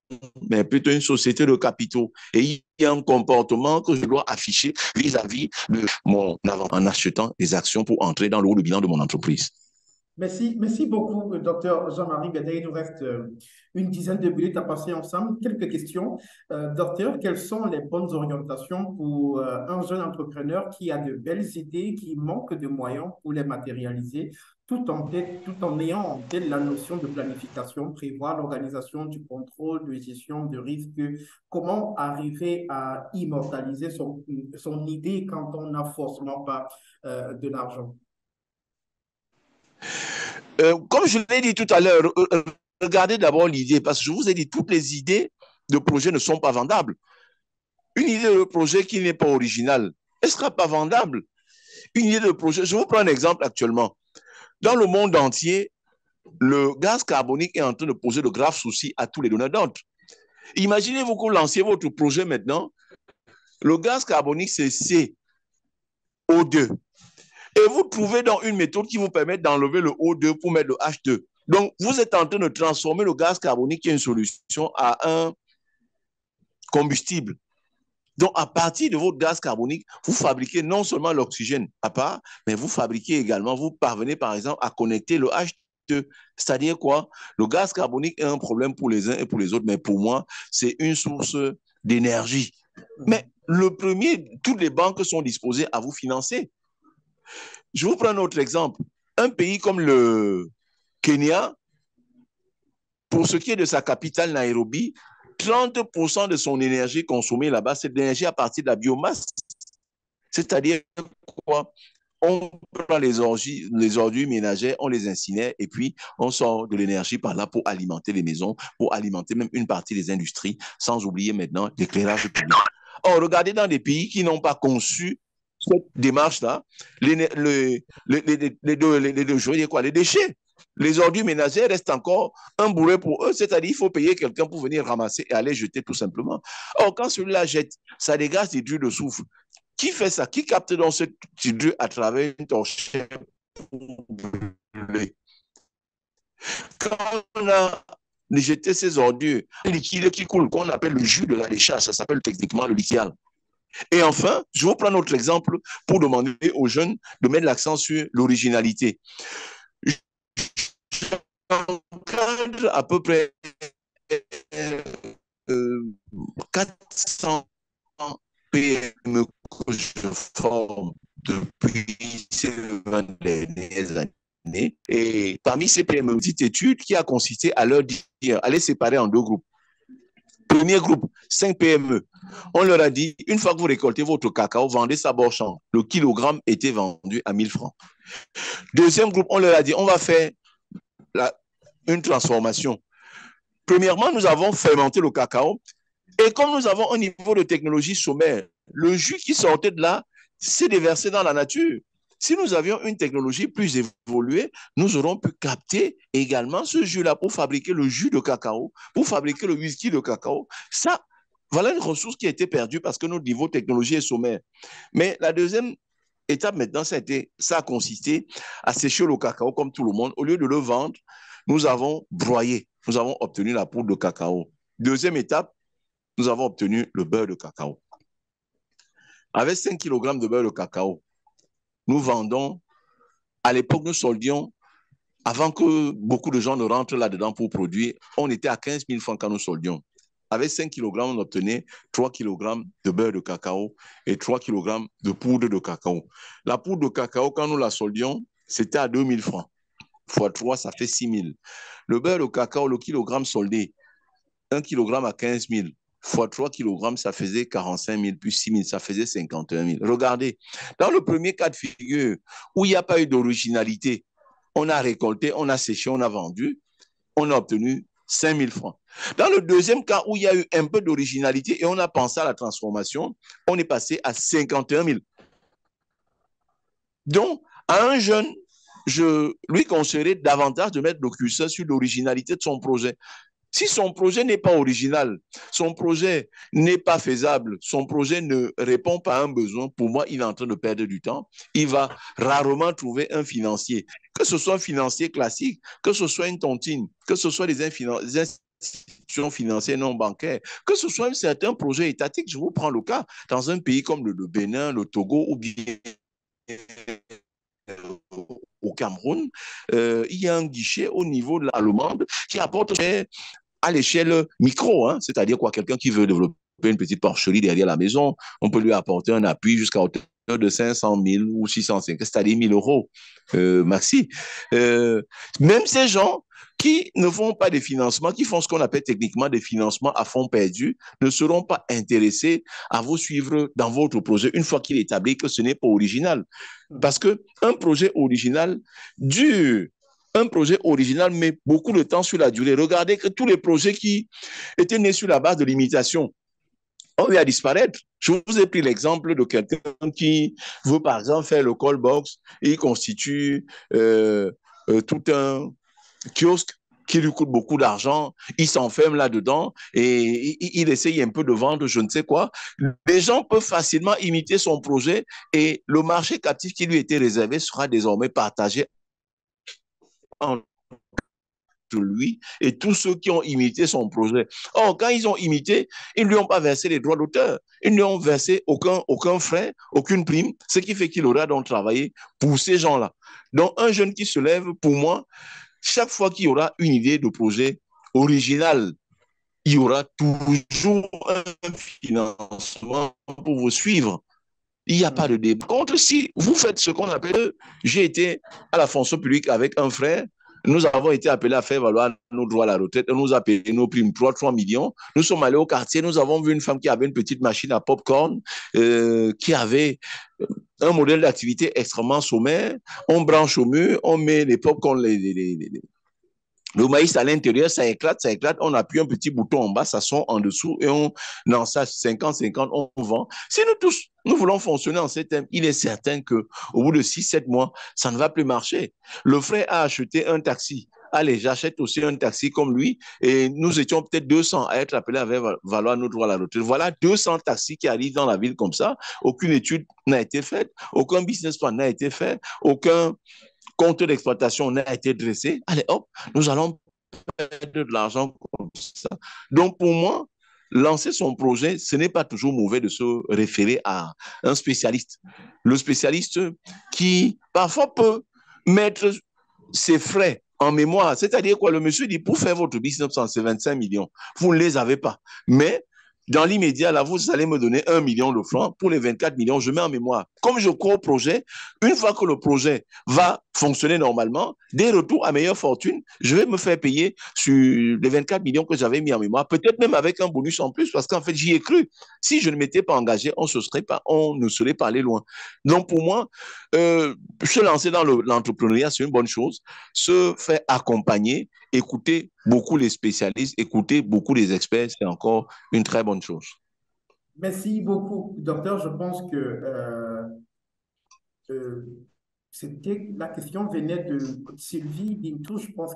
mais plutôt une société de capitaux. Et il y a un comportement que je dois afficher vis-à-vis de mon avant en achetant des actions pour entrer dans le haut de bilan de mon entreprise. Merci beaucoup, docteur Jean-Marie Bédet. Il nous reste une dizaine de minutes à passer ensemble. Quelques questions. Docteur, quelles sont les bonnes orientations pour un jeune entrepreneur qui a de belles idées, qui manque de moyens pour les matérialiser, tout en ayant en tête la notion de planification, prévoir l'organisation du contrôle, de gestion de risque? Comment arriver à immortaliser son idée quand on n'a forcément pas de l'argent? Comme je l'ai dit tout à l'heure, regardez d'abord l'idée, parce que je vous ai dit, toutes les idées de projet ne sont pas vendables. Une idée de projet qui n'est pas originale, elle ne sera pas vendable. Une idée de projet, je vous prends un exemple actuellement. Dans le monde entier, le gaz carbonique est en train de poser de graves soucis à tous les donneurs d'ordre. Imaginez-vous que vous lanciez votre projet maintenant, le gaz carbonique c'est CO2. Et vous trouvez donc une méthode qui vous permet d'enlever le O2 pour mettre le H2. Donc, vous êtes en train de transformer le gaz carbonique, qui est une solution, à un combustible. Donc, à partir de votre gaz carbonique, vous fabriquez non seulement l'oxygène à part, mais vous fabriquez également, vous parvenez par exemple à connecter le H2. C'est-à-dire quoi? Le gaz carbonique est un problème pour les uns et pour les autres, mais pour moi, c'est une source d'énergie. Mais le premier, toutes les banques sont disposées à vous financer. Je vous prends un autre exemple. Un pays comme le Kenya, pour ce qui est de sa capitale Nairobi, 30% de son énergie consommée là-bas, c'est de l'énergie à partir de la biomasse. C'est-à-dire quoi? On prend les ordures ménagères, on les incinère et puis on sort de l'énergie par là pour alimenter les maisons, pour alimenter même une partie des industries, sans oublier maintenant l'éclairage public. Or, regardez dans des pays qui n'ont pas conçu cette démarche-là, les déchets, les ordures ménagères restent encore un bourreau pour eux, c'est-à-dire qu'il faut payer quelqu'un pour venir ramasser et aller jeter tout simplement. Or, quand celui-là jette, ça dégage des drues de soufre. Qui fait ça? Qui capte dans ce petit drue à travers une torchère pour brûler? Quand on a jeté ces ordures, un liquide qui coule, qu'on appelle le jus de la décharge, ça s'appelle techniquement le lixial. Et enfin, je vous prends notre exemple pour demander aux jeunes de mettre l'accent sur l'originalité. J'encadre à peu près 400 PME que je forme depuis ces 20 dernières années. Et parmi ces PME, une petite étude qui a consisté à leur dire, à les séparer en deux groupes. Premier groupe, 5 PME. On leur a dit, une fois que vous récoltez votre cacao, vendez ça bord champ. Le kilogramme était vendu à 1000 francs. Deuxième groupe, on leur a dit, on va faire une transformation. Premièrement, nous avons fermenté le cacao. Et comme nous avons un niveau de technologie sommaire, le jus qui sortait de là s'est déversé dans la nature. Si nous avions une technologie plus évoluée, nous aurions pu capter également ce jus-là pour fabriquer le jus de cacao, pour fabriquer le whisky de cacao. Ça, voilà une ressource qui a été perdue parce que notre niveau de technologie est sommaire. Mais la deuxième étape maintenant, ça a consisté à sécher le cacao comme tout le monde. Au lieu de le vendre, nous avons broyé. Nous avons obtenu la poudre de cacao. Deuxième étape, nous avons obtenu le beurre de cacao. Avec 5 kg de beurre de cacao, nous vendons, à l'époque, nous soldions, avant que beaucoup de gens ne rentrent là-dedans pour produire, on était à 15 000 francs quand nous soldions. Avec 5 kg, on obtenait 3 kg de beurre de cacao et 3 kg de poudre de cacao. La poudre de cacao, quand nous la soldions, c'était à 2 000 francs. Fois 3, ça fait 6 000. Le beurre de cacao, le kilogramme soldé, 1 kg à 15 000. Fois 3 kg, ça faisait 45 000, plus 6 000, ça faisait 51 000. Regardez, dans le premier cas de figure, où il n'y a pas eu d'originalité, on a récolté, on a séché, on a vendu, on a obtenu 5 000 francs. Dans le deuxième cas, où il y a eu un peu d'originalité et on a pensé à la transformation, on est passé à 51 000. Donc, à un jeune, je lui conseillerais davantage de mettre le curseur sur l'originalité de son projet. Si son projet n'est pas original, son projet n'est pas faisable, son projet ne répond pas à un besoin, pour moi, il est en train de perdre du temps. Il va rarement trouver un financier, que ce soit un financier classique, que ce soit une tontine, que ce soit des institutions financières non bancaires, que ce soit un certain projet étatique. Je vous prends le cas, dans un pays comme le Bénin, le Togo ou bien au Cameroun, il y a un guichet au niveau de l'allemande qui apporte à l'échelle micro, hein, c'est-à-dire quoi, quelqu'un qui veut développer une petite porcherie derrière la maison, on peut lui apporter un appui jusqu'à hauteur de 500 000 ou 650, c'est-à-dire 1 000 euros maxi. Même ces gens qui ne font pas des financements, qui font ce qu'on appelle techniquement des financements à fonds perdus, ne seront pas intéressés à vous suivre dans votre projet une fois qu'il est établi que ce n'est pas original. Parce qu'un projet original dure. Un projet original met beaucoup de temps sur la durée. Regardez que tous les projets qui étaient nés sur la base de l'imitation ont eu à disparaître. Je vous ai pris l'exemple de quelqu'un qui veut, par exemple, faire le call box et il constitue tout un kiosque qui lui coûte beaucoup d'argent, il s'enferme là-dedans et il essaye un peu de vendre je ne sais quoi. Les gens peuvent facilement imiter son projet et le marché captif qui lui était réservé sera désormais partagé entre lui et tous ceux qui ont imité son projet. Or, quand ils ont imité, ils ne lui ont pas versé les droits d'auteur. Ils ne lui ont versé aucun frais, aucune prime, ce qui fait qu'il aura donc travaillé pour ces gens-là. Donc, un jeune qui se lève, pour moi, chaque fois qu'il y aura une idée de projet original, il y aura toujours un financement pour vous suivre. Il n'y a pas de débat. Contre, si vous faites ce qu'on appelle, j'ai été à la fonction publique avec un frère, nous avons été appelés à faire valoir nos droits à la retraite, on nous a payé nos primes 3 millions. Nous sommes allés au quartier, nous avons vu une femme qui avait une petite machine à popcorn, qui avait un modèle d'activité extrêmement sommaire. On branche au mur, on met les popcorn, le maïs à l'intérieur, ça éclate, on appuie un petit bouton en bas, ça sort en dessous et on ensage 50-50, on vend. Si nous tous, nous voulons fonctionner en ces thèmes, il est certain qu'au bout de 6-7 mois, ça ne va plus marcher. Le frère a acheté un taxi. Allez, j'achète aussi un taxi comme lui et nous étions peut-être 200 à être appelés à valoir nos droits à la retraite. Voilà 200 taxis qui arrivent dans la ville comme ça. Aucune étude n'a été faite, aucun business plan n'a été fait, aucun compte d'exploitation n'a été dressé. Allez, hop, nous allons perdre de l'argent comme ça. Donc, pour moi, lancer son projet, ce n'est pas toujours mauvais de se référer à un spécialiste. Le spécialiste qui, parfois, peut mettre ses frais en mémoire. C'est-à-dire quoi? Le monsieur dit, pour faire votre business, c'est 25 millions. Vous ne les avez pas. Mais dans l'immédiat, là, vous allez me donner 1 million de francs. Pour les 24 millions, je mets en mémoire. Comme je crois au projet, une fois que le projet va fonctionner normalement, des retours à meilleure fortune, je vais me faire payer sur les 24 millions que j'avais mis en mémoire, peut-être même avec un bonus en plus, parce qu'en fait, j'y ai cru. Si je ne m'étais pas engagé, on ne serait pas allé loin. Donc, pour moi, se lancer dans l'entrepreneuriat, c'est une bonne chose. Se faire accompagner, écouter beaucoup les spécialistes, écouter beaucoup les experts, c'est encore une très bonne chose. Merci beaucoup, docteur. Je pense que euh, la question venait de Sylvie Bintou, je pense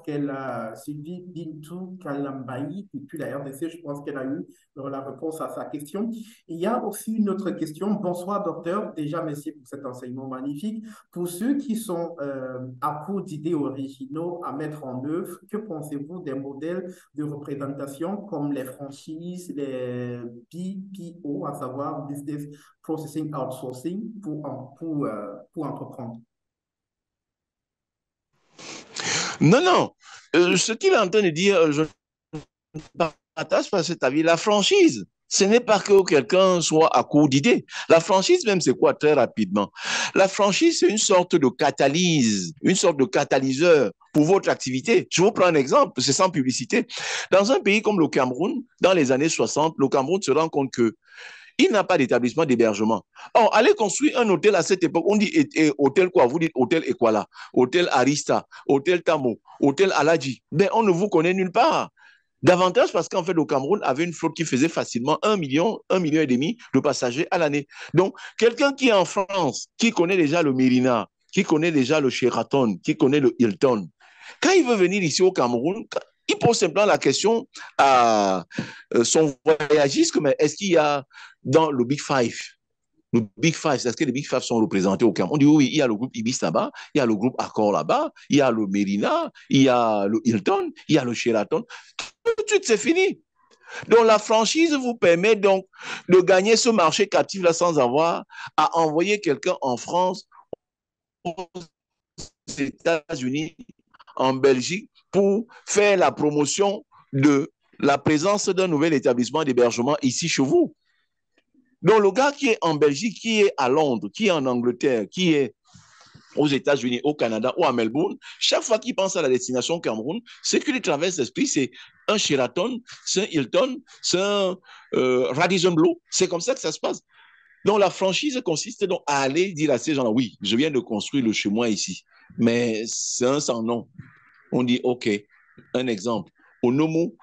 Sylvie Bintou Kalambayi, depuis la RDC, je pense qu'elle a eu la réponse à sa question. Il y a aussi une autre question. Bonsoir, docteur. Déjà, merci pour cet enseignement magnifique. Pour ceux qui sont à court d'idées originaux à mettre en œuvre, que pensez-vous des modèles de représentation comme les franchises, les BPO, à savoir Business Processing Outsourcing, pour entreprendre? Non, non. Ce qu'il est en train de dire, je ne partage pas cet avis. La franchise, ce n'est pas que quelqu'un soit à court d'idées. La franchise même, c'est quoi très rapidement? La franchise, c'est une sorte de catalyse, une sorte de catalyseur pour votre activité. Je vous prends un exemple, c'est sans publicité. Dans un pays comme le Cameroun, dans les années 60, le Cameroun se rend compte que il n'a pas d'établissement d'hébergement. Or, allez construire un hôtel à cette époque. On dit hôtel quoi? Vous dites hôtel Equala, hôtel Arista, hôtel Tamo, hôtel Aladji. Mais on ne vous connaît nulle part. Davantage parce qu'en fait, le Cameroun avait une flotte qui faisait facilement 1 million et demi de passagers à l'année. Donc, quelqu'un qui est en France, qui connaît déjà le Mérina, qui connaît déjà le Sheraton, qui connaît le Hilton, quand il veut venir ici au Cameroun, il pose simplement la question à son voyagiste, mais est-ce qu'il y a dans le Big Five, est-ce que les Big Five sont représentés au Cameroun? On dit oui, il y a le groupe Ibis là-bas, il y a le groupe Accor là-bas, il y a le Mérina, il y a le Hilton, il y a le Sheraton. Tout de suite, c'est fini. Donc, la franchise vous permet donc de gagner ce marché captif-là sans avoir à envoyer quelqu'un en France, aux États-Unis, en Belgique, pour faire la promotion de la présence d'un nouvel établissement d'hébergement ici chez vous. Donc, le gars qui est en Belgique, qui est à Londres, qui est en Angleterre, qui est aux États-Unis, au Canada ou à Melbourne, chaque fois qu'il pense à la destination Cameroun, ce qui lui traverse l'esprit, c'est un Sheraton, c'est un Hilton, c'est un Radisson Blu. C'est comme ça que ça se passe. Donc, la franchise consiste donc à aller dire à ces gens-là, oui, je viens de construire le chez moi ici, mais c'est un sans nom. On dit, OK, un exemple. Au Nomo,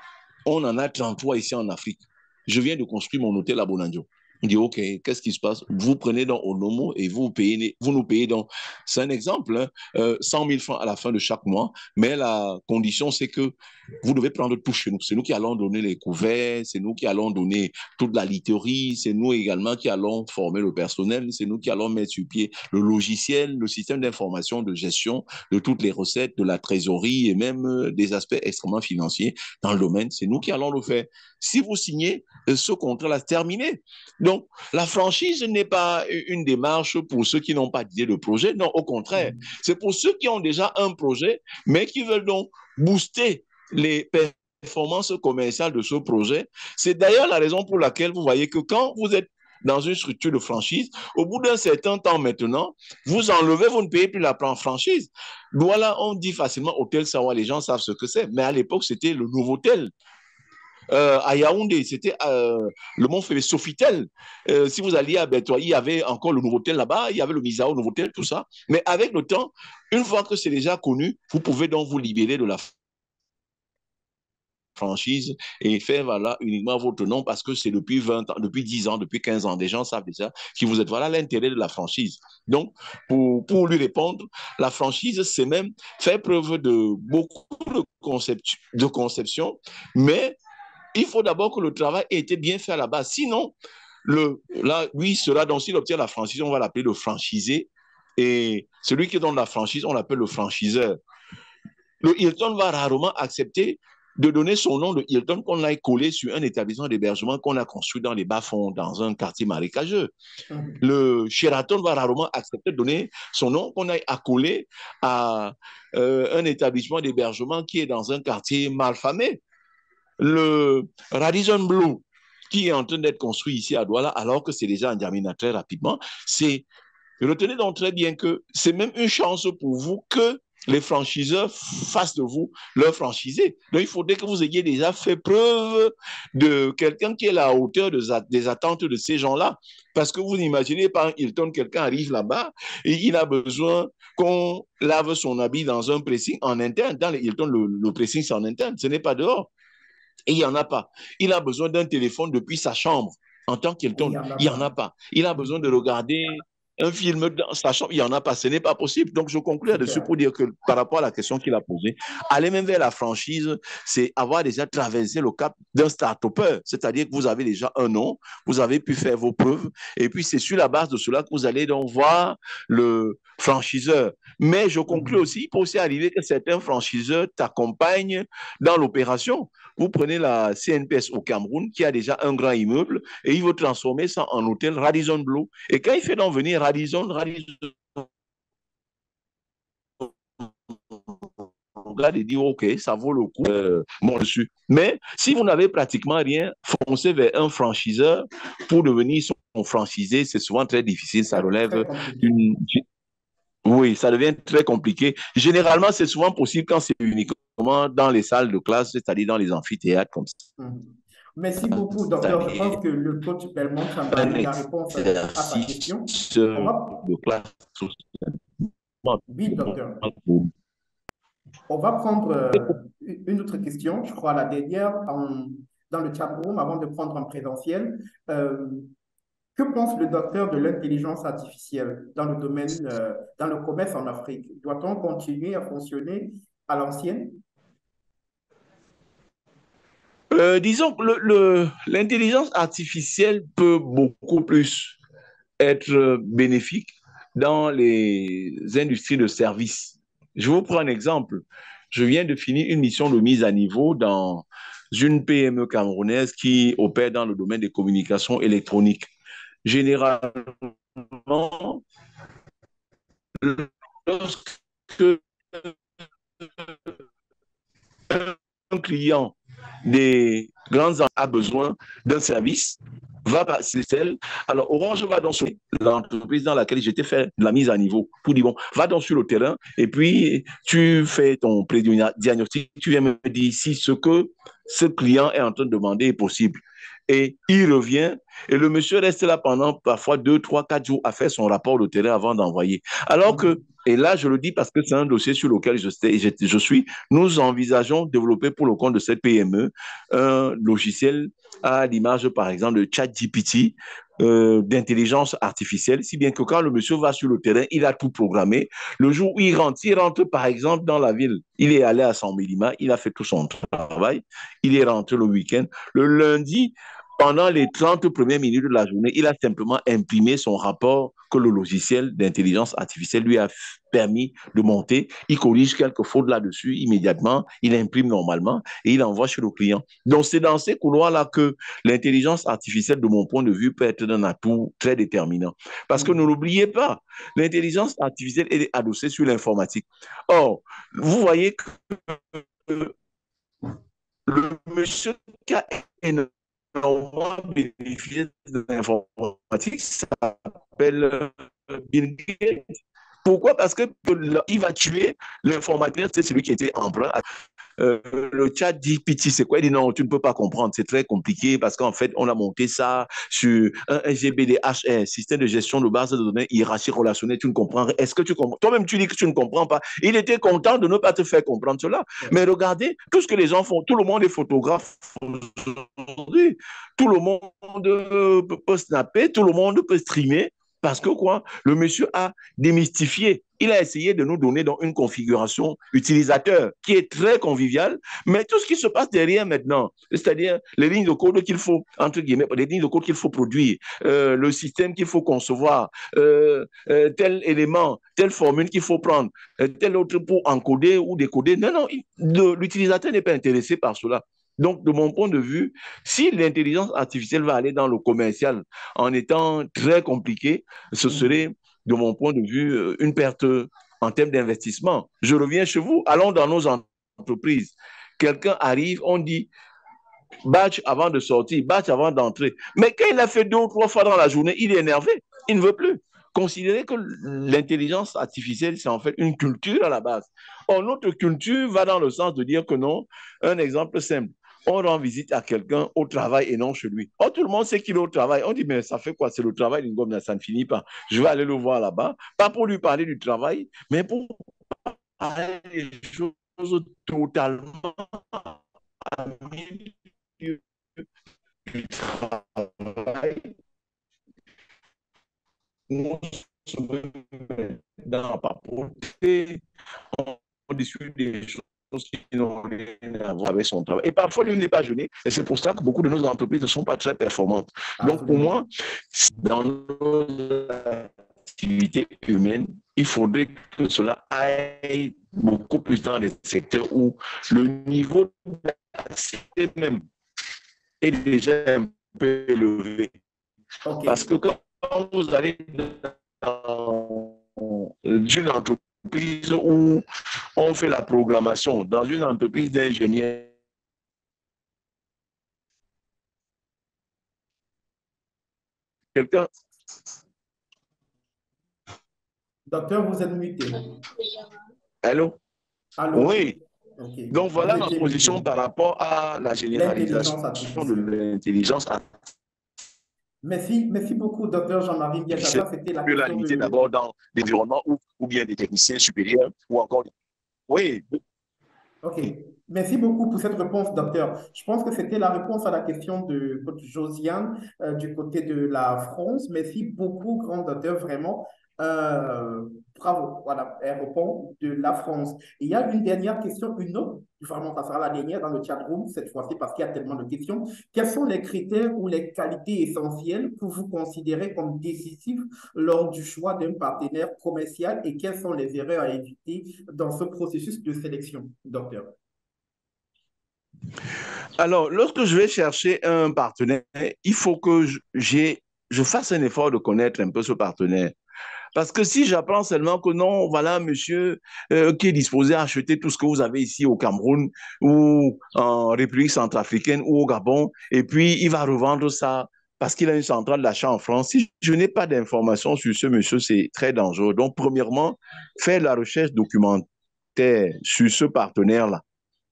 on en a 33 ici en Afrique. Je viens de construire mon hôtel à Bonandio. On dit, OK, qu'est-ce qui se passe? Vous prenez donc Onomo et vous nous payez donc. C'est un exemple, hein, 100 000 francs à la fin de chaque mois, mais la condition, c'est que vous devez prendre tout chez nous. C'est nous qui allons donner les couverts, c'est nous qui allons donner toute la literie, c'est nous également qui allons former le personnel, c'est nous qui allons mettre sur pied le logiciel, le système d'information de gestion de toutes les recettes, de la trésorerie et même des aspects extrêmement financiers dans le domaine. C'est nous qui allons le faire. Si vous signez ce contrat-là, c'est terminé. Donc, la franchise n'est pas une démarche pour ceux qui n'ont pas d'idée de projet. Non, au contraire, c'est pour ceux qui ont déjà un projet, mais qui veulent donc booster les performances commerciales de ce projet. C'est d'ailleurs la raison pour laquelle vous voyez que quand vous êtes dans une structure de franchise, au bout d'un certain temps maintenant, vous enlevez, vous ne payez plus la franchise. Voilà, on dit facilement hôtel Sawa, les gens savent ce que c'est, mais à l'époque, c'était le Nouveau-Tel. À Yaoundé, c'était le mont fait Sofitel. Si vous alliez à Bertois, il y avait encore le Nouveau-Tel là-bas, il y avait le Misao, le Nouveau-Tel, tout ça. Mais avec le temps, une fois que c'est déjà connu, vous pouvez donc vous libérer de la franchise et faire voilà, uniquement votre nom parce que c'est depuis 20 ans, depuis 10 ans, depuis 15 ans. Des gens savent déjà qui vous êtes. Voilà l'intérêt de la franchise. Donc, pour lui répondre, la franchise, c'est même faire preuve de beaucoup de conception, mais il faut d'abord que le travail ait été bien fait à la base. Sinon, lui sera donc, s'il obtient la franchise, on va l'appeler le franchisé. Et celui qui donne la franchise, on l'appelle le franchiseur. Le Hilton va rarement accepter de donner son nom de Hilton qu'on aille coller sur un établissement d'hébergement qu'on a construit dans les bas-fonds, dans un quartier marécageux. Le Sheraton va rarement accepter de donner son nom qu'on aille accoler à un établissement d'hébergement qui est dans un quartier malfamé. Le Radisson Blu, qui est en train d'être construit ici à Douala, alors que c'est déjà en Djamena très rapidement, c'est, retenez donc très bien que c'est même une chance pour vous que les franchiseurs fassent de vous leur franchisé. Donc, il faudrait que vous ayez déjà fait preuve de quelqu'un qui est à la hauteur des attentes de ces gens-là. Parce que vous imaginez, par Hilton, quelqu'un arrive là-bas et il a besoin qu'on lave son habit dans un pressing en interne. Dans les Hilton, le pressing, c'est en interne, ce n'est pas dehors. Et il n'y en a pas. Il a besoin d'un téléphone depuis sa chambre. En tant qu'Hilton, il n'y en a pas. Il a besoin de regarder un film dans sa chambre, il n'y en a pas. Ce n'est pas possible. Donc, je conclue là-dessus pour dire que par rapport à la question qu'il a posée, aller même vers la franchise, c'est avoir déjà traversé le cap d'un start-upper. C'est-à-dire que vous avez déjà un nom, vous avez pu faire vos preuves, et puis c'est sur la base de cela que vous allez donc voir le franchiseur. Mais je conclue aussi, il peut aussi arriver que certains franchiseurs t'accompagnent dans l'opération. Vous prenez la CNPS au Cameroun, qui a déjà un grand immeuble, et il veut transformer ça en hôtel Radisson Blu. Et quand il fait donc venir Radisson, regarde et dit ok, ça vaut le coup, mon dessus. Mais si vous n'avez pratiquement rien, foncez vers un franchiseur pour devenir son franchisé, c'est souvent très difficile, ça relève d'une... Oui, ça devient très compliqué. Généralement, c'est souvent possible quand c'est uniquement dans les salles de classe, c'est-à-dire dans les amphithéâtres comme ça. Merci beaucoup, docteur. Je pense que le coach Belmont a eu la réponse à sa question. De classe. Oui, docteur. On va prendre une autre question, je crois la dernière, dans le chat room, avant de prendre en présentiel. Que pense le docteur de l'intelligence artificielle dans le domaine, dans le commerce en Afrique? Doit-on continuer à fonctionner à l'ancienne? Disons que l'intelligence artificielle peut beaucoup plus être bénéfique dans les industries de services. Je vous prends un exemple. Je viens de finir une mission de mise à niveau dans une PME camerounaise qui opère dans le domaine des communications électroniques. Généralement, lorsque un client des grandes a besoin d'un service, va passer celle. Alors, Orange va donc sur l'entreprise dans laquelle j'étais fait de la mise à niveau pour dire, bon, va donc sur le terrain et puis tu fais ton pré-diagnostic, tu viens me dire si ce que ce client est en train de demander est possible. Et il revient et le monsieur reste là pendant parfois 2, 3, 4 jours à faire son rapport de terrain avant d'envoyer. Alors que, et là je le dis parce que c'est un dossier sur lequel je suis, nous envisageons de développer pour le compte de cette PME un logiciel à l'image par exemple de ChatGPT, d'intelligence artificielle, si bien que quand le monsieur va sur le terrain, il a tout programmé. Le jour où il rentre par exemple dans la ville, il est allé à San Medima, il a fait tout son travail, il est rentré le week-end. Le lundi, pendant les 30 premières minutes de la journée, il a simplement imprimé son rapport que le logiciel d'intelligence artificielle lui a permis de monter. Il corrige quelques fautes là-dessus immédiatement, il imprime normalement et il envoie chez le client. Donc, c'est dans ces couloirs-là que l'intelligence artificielle, de mon point de vue, peut être d'un atout très déterminant. Parce que ne l'oubliez pas, l'intelligence artificielle est adossée sur l'informatique. Or, vous voyez que le monsieur qui a énormément bénéficié de l'informatique s'appelle Bill Gates. Pourquoi? Parce qu'il va tuer l'informatique, c'est celui qui était emprunt. Le chat GPT, c'est quoi? Il dit non, tu ne peux pas comprendre, c'est très compliqué parce qu'en fait, on a monté ça sur un SGBDH, système de gestion de base de données hiérarchie relationnelle, tu ne comprends rien. Est-ce que tu comprends? Toi-même, tu dis que tu ne comprends pas. Il était content de ne pas te faire comprendre cela. Mais regardez, tout ce que les gens font, tout le monde est photographe aujourd'hui, tout le monde peut snapper, tout le monde peut streamer. Parce que quoi? Le monsieur a démystifié. Il a essayé de nous donner donc une configuration utilisateur qui est très conviviale, mais tout ce qui se passe derrière maintenant, c'est-à-dire les lignes de code qu'il faut, entre guillemets, les lignes de code qu'il faut produire, le système qu'il faut concevoir, tel élément, telle formule qu'il faut prendre, tel autre pour encoder ou décoder. Non, non, l'utilisateur n'est pas intéressé par cela. Donc, de mon point de vue, si l'intelligence artificielle va aller dans le commercial en étant très compliqué, ce serait, de mon point de vue, une perte en termes d'investissement. Je reviens chez vous, allons dans nos entreprises. Quelqu'un arrive, on dit batch avant de sortir, batch avant d'entrer. Mais quand il a fait 2 ou 3 fois dans la journée, il est énervé, il ne veut plus. Considérez que l'intelligence artificielle, c'est en fait une culture à la base. Or, notre culture va dans le sens de dire que non. Un exemple simple. On rend visite à quelqu'un au travail et non chez lui. Oh, tout le monde sait qu'il est au travail. On dit, mais ça fait quoi? C'est le travail d'une gomme, ça ne finit pas. Je vais aller le voir là-bas, pas pour lui parler du travail, mais pour parler des choses totalement à milieu du travail. On se met dans la papoter, on discute des choses qui n'ont rien à voir avec son travail. Et parfois, lui n'est pas gêné. Et c'est pour ça que beaucoup de nos entreprises ne sont pas très performantes. Donc, pour moi, dans nos activités humaines, il faudrait que cela aille beaucoup plus dans les secteurs où le niveau de la cité même est déjà un peu élevé. Okay. Parce que quand vous allez dans une entreprise où on fait la programmation, dans une entreprise d'ingénieurs, quelqu'un... Docteur, vous êtes muté. Allô? Allô? Oui. Okay. Donc, voilà ma position muté par rapport à la généralisation de l'intelligence artificielle. Merci beaucoup, docteur Jean-Marie Biakata. C'était la question de... d'abord dans l'environnement ou bien des techniciens supérieurs ou encore... Oui. OK. Merci beaucoup pour cette réponse, docteur. Je pense que c'était la réponse à la question de Josiane du côté de la France. Merci beaucoup, grand docteur, vraiment. Bravo. Voilà, elle répond de la France. Et il y a une dernière question, une autre. Vraiment, ça sera la dernière dans le chat room cette fois-ci parce qu'il y a tellement de questions. Quels sont les critères ou les qualités essentielles que vous considérez comme décisifs lors du choix d'un partenaire commercial et quelles sont les erreurs à éviter dans ce processus de sélection, docteur? Alors, lorsque je vais chercher un partenaire, il faut que je fasse un effort de connaître un peu ce partenaire. Parce que si j'apprends seulement que non, voilà, monsieur qui est disposé à acheter tout ce que vous avez ici au Cameroun ou en République centrafricaine ou au Gabon, et puis il va revendre ça parce qu'il a une centrale d'achat en France. Si je n'ai pas d'informations sur ce monsieur, c'est très dangereux. Donc, premièrement, faire la recherche documentaire sur ce partenaire-là,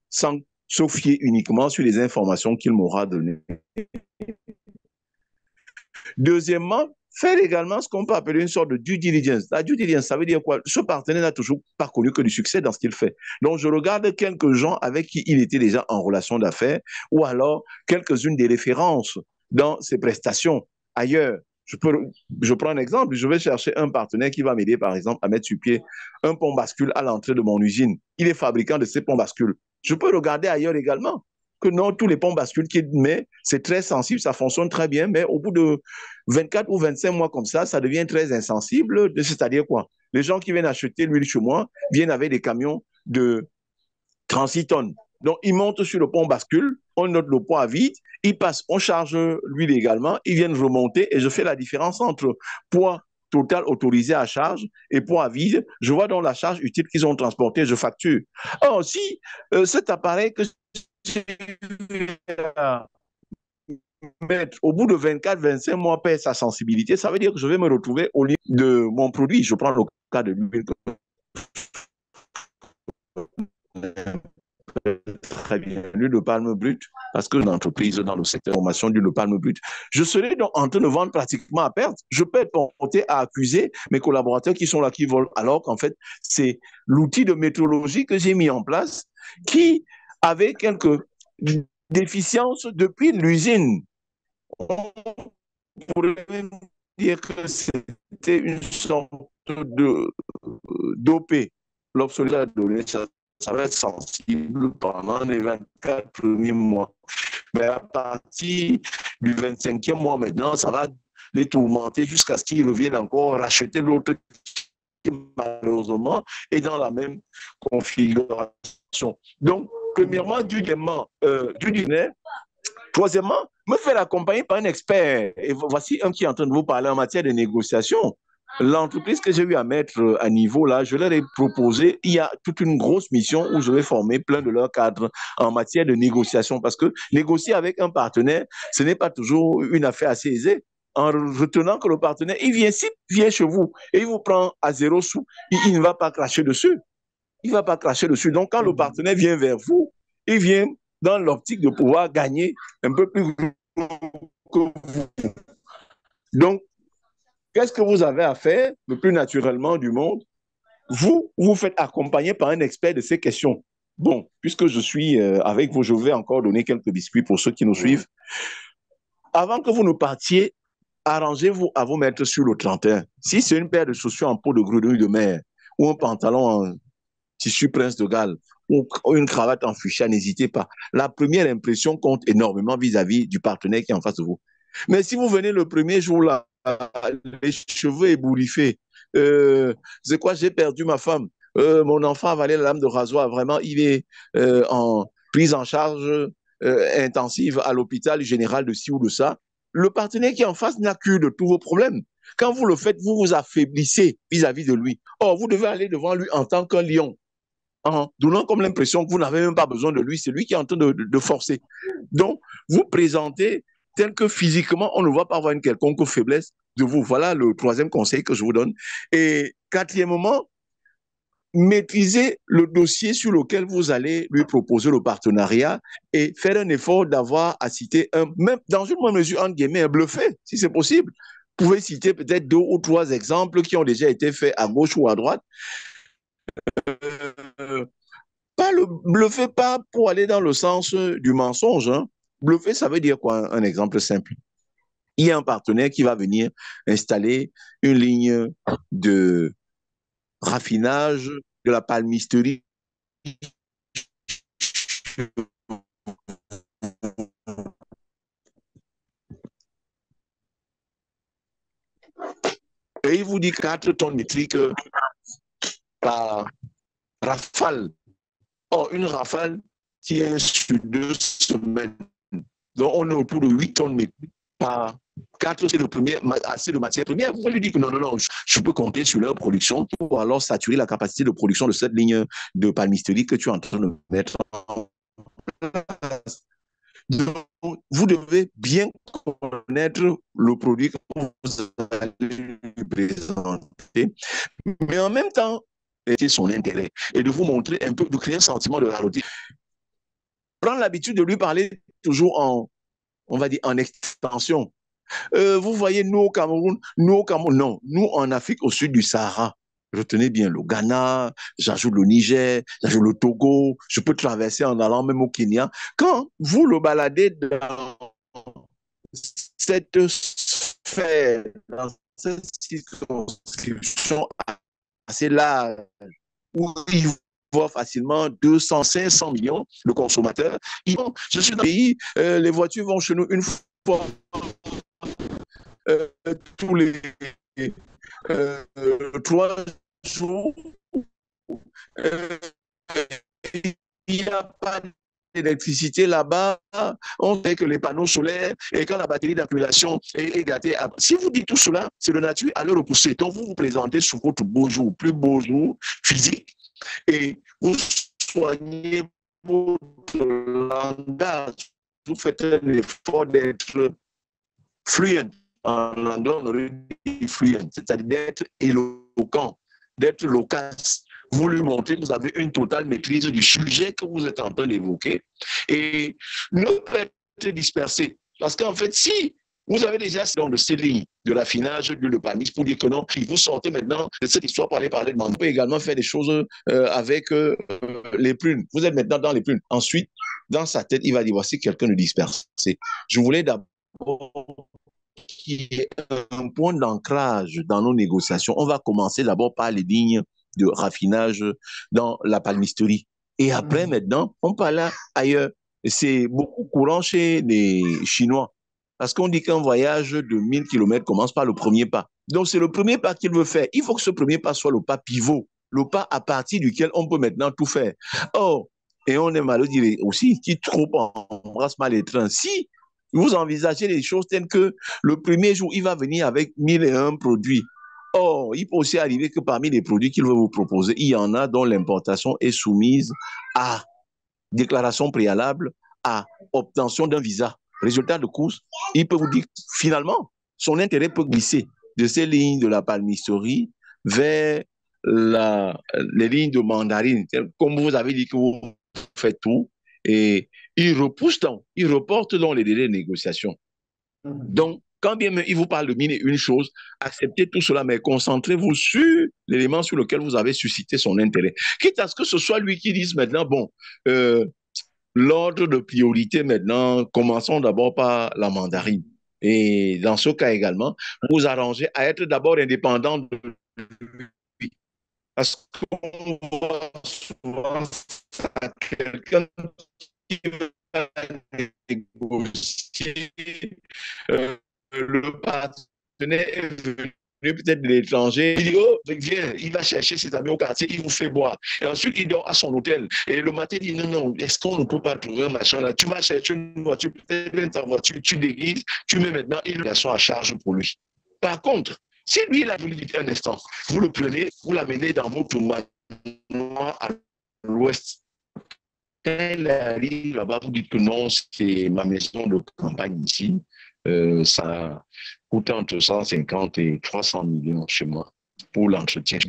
sans se fier uniquement sur les informations qu'il m'aura données. Deuxièmement, faire également ce qu'on peut appeler une sorte de due diligence. La due diligence, ça veut dire quoi? Ce partenaire n'a toujours pas connu que du succès dans ce qu'il fait. Donc, je regarde quelques gens avec qui il était déjà en relation d'affaires ou alors quelques-unes des références dans ses prestations ailleurs. Je prends un exemple, je vais chercher un partenaire qui va m'aider, par exemple, à mettre sur pied un pont bascule à l'entrée de mon usine. Il est fabricant de ces ponts bascules. Je peux regarder ailleurs également. Que non, tous les ponts bascules qu'il met, c'est très sensible, ça fonctionne très bien, mais au bout de 24 ou 25 mois comme ça devient très insensible. C'est-à-dire quoi? Les gens qui viennent acheter l'huile chez moi viennent avec des camions de 36 tonnes. Donc, ils montent sur le pont bascule, on note le poids à vide, ils passent, on charge l'huile également, ils viennent remonter et je fais la différence entre poids total autorisé à charge et poids à vide. Je vois donc la charge utile qu'ils ont transportée, je facture. Or, si cet appareil que au bout de 24-25 mois perd sa sensibilité, ça veut dire que je vais me retrouver au lit de mon produit. Je prends le cas de l'huile. Très bien, l'huile de palme brute, parce que l'entreprise dans le secteur de formation d'huile de palme brute, je serai donc en train de vendre pratiquement à perte. Je peux être porté à accuser mes collaborateurs qui sont là, qui volent, alors qu'en fait, c'est l'outil de métrologie que j'ai mis en place qui avait quelques déficiences depuis l'usine. On pourrait dire que c'était une sorte de d'OP. L'obsolète donné, ça va être sensible pendant les 24 premiers mois. Mais à partir du 25e mois maintenant, ça va les tourmenter jusqu'à ce qu'ils reviennent encore racheter l'autre qui malheureusement est dans la même configuration. Donc, premièrement, du dîner. Troisièmement, me faire accompagner par un expert. Et voici un qui est en train de vous parler en matière de négociation. L'entreprise que j'ai eu à mettre à niveau, là, je leur ai proposé, il y a toute une grosse mission où je vais former plein de leurs cadres en matière de négociation parce que négocier avec un partenaire, ce n'est pas toujours une affaire assez aisée. En retenant que le partenaire, s'il vient chez vous et il vous prend à 0 sous, il ne va pas cracher dessus. Il ne va pas cracher dessus. Donc, quand le partenaire vient vers vous, il vient dans l'optique de pouvoir gagner un peu plus que vous. Donc, qu'est-ce que vous avez à faire le plus naturellement du monde? Vous vous faites accompagner par un expert de ces questions. Bon, puisque je suis avec vous, je vais encore donner quelques biscuits pour ceux qui nous suivent. Avant que vous ne partiez, arrangez-vous à vous mettre sur le 31. Si c'est une paire de chaussures en peau de grenouille de mer ou un pantalon en tissu Prince de Galles ou une cravate en fuchsia, n'hésitez pas. La première impression compte énormément vis-à-vis du partenaire qui est en face de vous. Mais si vous venez le premier jour là, les cheveux ébouriffés, c'est quoi, j'ai perdu ma femme, mon enfant a avalé la lame de rasoir, vraiment, il est en prise en charge intensive à l'hôpital général de ci ou de ça. Le partenaire qui est en face n'a cure de tous vos problèmes. Quand vous le faites, vous vous affaiblissez vis-à-vis de lui. Or, vous devez aller devant lui en tant qu'un lion, en donnant comme l'impression que vous n'avez même pas besoin de lui. C'est lui qui est en train de forcer. Donc, vous présentez tel que physiquement, on ne voit pas avoir une quelconque faiblesse de vous. Voilà le troisième conseil que je vous donne. Et quatrièmement, maîtriser le dossier sur lequel vous allez lui proposer le partenariat et faire un effort d'avoir à citer même dans une moindre mesure, entre guillemets, un bluffé, si c'est possible. Vous pouvez citer peut-être 2 ou 3 exemples qui ont déjà été faits à gauche ou à droite. Pas le bluffer, pas pour aller dans le sens du mensonge. Hein. Bluffer, ça veut dire quoi? Un exemple simple. Il y a un partenaire qui va venir installer une ligne de raffinage de la palmisterie. Et il vous dit 4 tonnes métriques par rafale. Or, une rafale tient sur 2 semaines. Donc, on est autour de 8 tonnes métriques par 4, c'est assez de matière première. Vous pouvez lui dire que non, je peux compter sur leur production pour alors saturer la capacité de production de cette ligne de palmisterie que tu es en train de mettre en place. Donc, vous devez bien connaître le produit que vous allez lui présenter, mais en même temps, c'est son intérêt et de vous montrer un peu, de créer un sentiment de rareté. Prendre l'habitude de lui parler toujours on va dire, en extension. Vous voyez, nous au Cameroun, non, nous en Afrique au sud du Sahara. Retenez bien le Ghana, j'ajoute le Niger, j'ajoute le Togo, je peux traverser en allant même au Kenya. Quand vous le baladez dans cette sphère, dans cette circonscription assez large, où il voit facilement 200, 500 millions de consommateurs, je suis dans le pays, les voitures vont chez nous une fois tous les 3 jours. Il n'y a pas d'électricité là-bas, on sait que les panneaux solaires et quand la batterie d'accumulation est gâtée. Si vous dites tout cela, c'est de nature à le repousser. Donc vous vous présentez sur votre beau jour, plus beau jour physique, et vous soignez votre langage. Vous faites un effort d'être fluent. En anglais, on aurait dit fluent, c'est-à-dire d'être éloquent, d'être loquace. Vous lui montrez que vous avez une totale maîtrise du sujet que vous êtes en train d'évoquer et ne pas être dispersé. Parce qu'en fait, si vous avez déjà de ces lignes de raffinage d'huile de palmiste pour dire que non, vous sortez maintenant de cette histoire pour aller parler de mangue. Vous pouvez également faire des choses avec les prunes. Vous êtes maintenant dans les prunes. Ensuite, dans sa tête, il va dire, voici quelqu'un de dispersé. Je voulais d'abord qu'il y ait un point d'ancrage dans nos négociations, on va commencer d'abord par les lignes de raffinage dans la palmisterie. Et après, maintenant, on parle ailleurs. C'est beaucoup courant chez les Chinois. Parce qu'on dit qu'un voyage de 1000 km commence par le premier pas. Donc, c'est le premier pas qu'il veut faire. Il faut que ce premier pas soit le pas pivot, le pas à partir duquel on peut maintenant tout faire. Or, et on aime à le dire aussi, qui trop embrasse mal les trains. Si vous envisagez les choses telles que le premier jour, il va venir avec 1001 produits. Or, il peut aussi arriver que parmi les produits qu'il veut vous proposer, il y en a dont l'importation est soumise à déclaration préalable, à obtention d'un visa. Résultat de course, il peut vous dire finalement, son intérêt peut glisser de ces lignes de la palmisterie vers les lignes de mandarine. Comme vous avez dit que vous faites tout, et il repousse donc, il reporte donc les délais de négociation. Donc, quand bien même il vous parle de 1001 choses, acceptez tout cela, mais concentrez-vous sur l'élément sur lequel vous avez suscité son intérêt. Quitte à ce que ce soit lui qui dise maintenant, bon, l'ordre de priorité maintenant, commençons d'abord par la mandarine. Et dans ce cas également, vous arrangez à être d'abord indépendant de lui. Parce qu'on voit souvent ça, quelqu'un qui va négocier, le partenaire est venu peut-être de l'étranger, il dit, oh, viens, il va chercher ses amis au quartier, il vous fait boire. Et ensuite, il dort à son hôtel. Et le matin, il dit, non, non, est-ce qu'on ne peut pas trouver un machin là? Tu vas chercher une voiture, peut-être ta voiture, tu déguises, tu mets maintenant une relation à charge pour lui. Par contre, si lui, il a voulu dire un instant, vous le prenez, vous l'amenez dans votre manoir à l'ouest. Quand il arrive là-bas, vous dites que non, c'est ma maison de campagne ici. Ça coûte entre 150 et 300 millions chez moi pour l'entretien.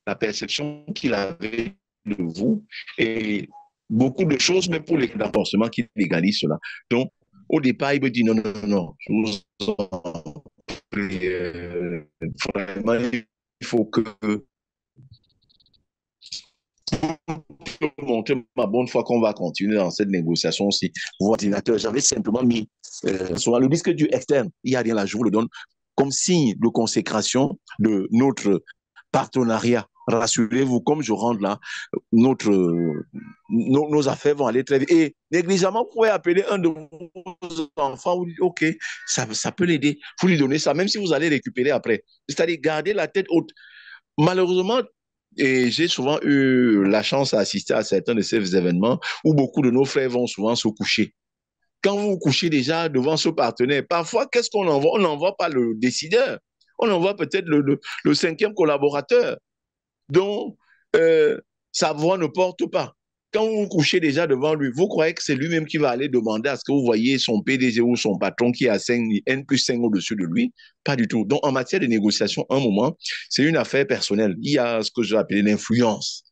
La perception qu'il avait de vous et beaucoup de choses, mais pour les renforcements qui légalisent cela. Donc, au départ, il me dit non, non, non, je vous en prie, vraiment, il faut que montrer ma bonne foi qu'on va continuer dans cette négociation aussi. Mon ordinateur, j'avais simplement mis sur le disque dur externe, il n'y a rien là, je vous le donne, comme signe de consécration de notre partenariat. Rassurez-vous, comme je rentre là, nos affaires vont aller très vite. Et négligemment, vous pouvez appeler un de vos enfants, vous dites, OK, ça peut l'aider. Vous lui donnez ça, même si vous allez récupérer après. C'est-à-dire garder la tête haute. Malheureusement, et j'ai souvent eu la chance d'assister à certains de ces événements où beaucoup de nos frères vont souvent se coucher. Quand vous vous couchez déjà devant ce partenaire, parfois, qu'est-ce qu'on envoie? On n'envoie pas le décideur. On envoie peut-être le cinquième collaborateur dont sa voix ne porte pas. Quand vous vous couchez déjà devant lui, vous croyez que c'est lui-même qui va aller demander à ce que vous voyez son PDG ou son patron qui a 5, N+5 au-dessus de lui? Pas du tout. Donc, en matière de négociation, un moment, c'est une affaire personnelle. Il y a ce que je vais appeler l'influence.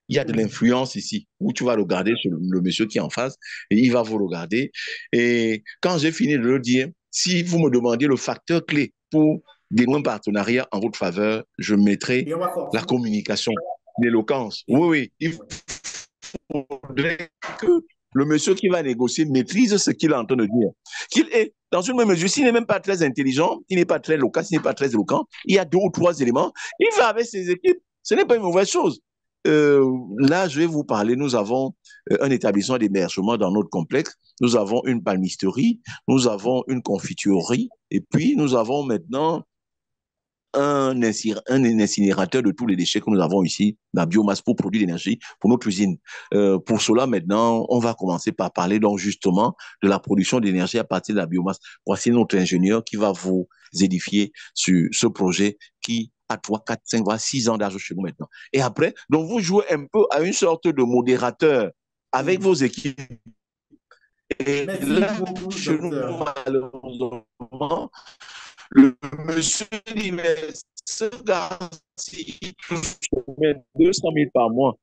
Il y a de l'influence ici, où tu vas regarder sur le monsieur qui est en face, et il va vous regarder. Et quand j'ai fini de le dire, si vous me demandiez le facteur clé pour dénouer un partenariat en votre faveur, je mettrai la communication, l'éloquence. Oui, oui, il faudrait que le monsieur qui va négocier maîtrise ce qu'il est en train de dire. Qu'il est, dans une même mesure, s'il n'est même pas très intelligent, il n'est pas très loquace, il n'est pas très éloquent, il y a 2 ou 3 éléments, il va avec ses équipes. Ce n'est pas une mauvaise chose. Là, je vais vous parler, nous avons un établissement d'hébergement dans notre complexe, nous avons une palmisterie, nous avons une confiturerie, et puis nous avons maintenant un incinérateur de tous les déchets que nous avons ici, la biomasse pour produire l'énergie pour notre usine. Pour cela, maintenant, on va commencer par parler donc justement de la production d'énergie à partir de la biomasse. Voici notre ingénieur qui va vous édifier sur ce projet qui a 3, 4, 5, voire 6 ans d'âge chez nous maintenant. Et après, donc vous jouez un peu à une sorte de modérateur avec vos équipes. Et là, chez nous, malheureusement, le monsieur dit, mais ce gars, il touche 200 000 par mois.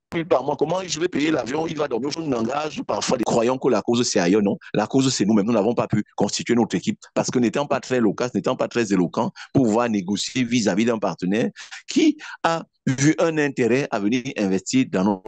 Comment je vais payer l'avion? Il va dormir. Je n'engage parfois des croyants que la cause c'est ailleurs. Non, la cause c'est nous-mêmes. Nous n'avons pas pu constituer notre équipe parce que n'étant pas très loquace, n'étant pas très éloquent pour pouvoir négocier vis-à-vis d'un partenaire qui a vu un intérêt à venir investir dans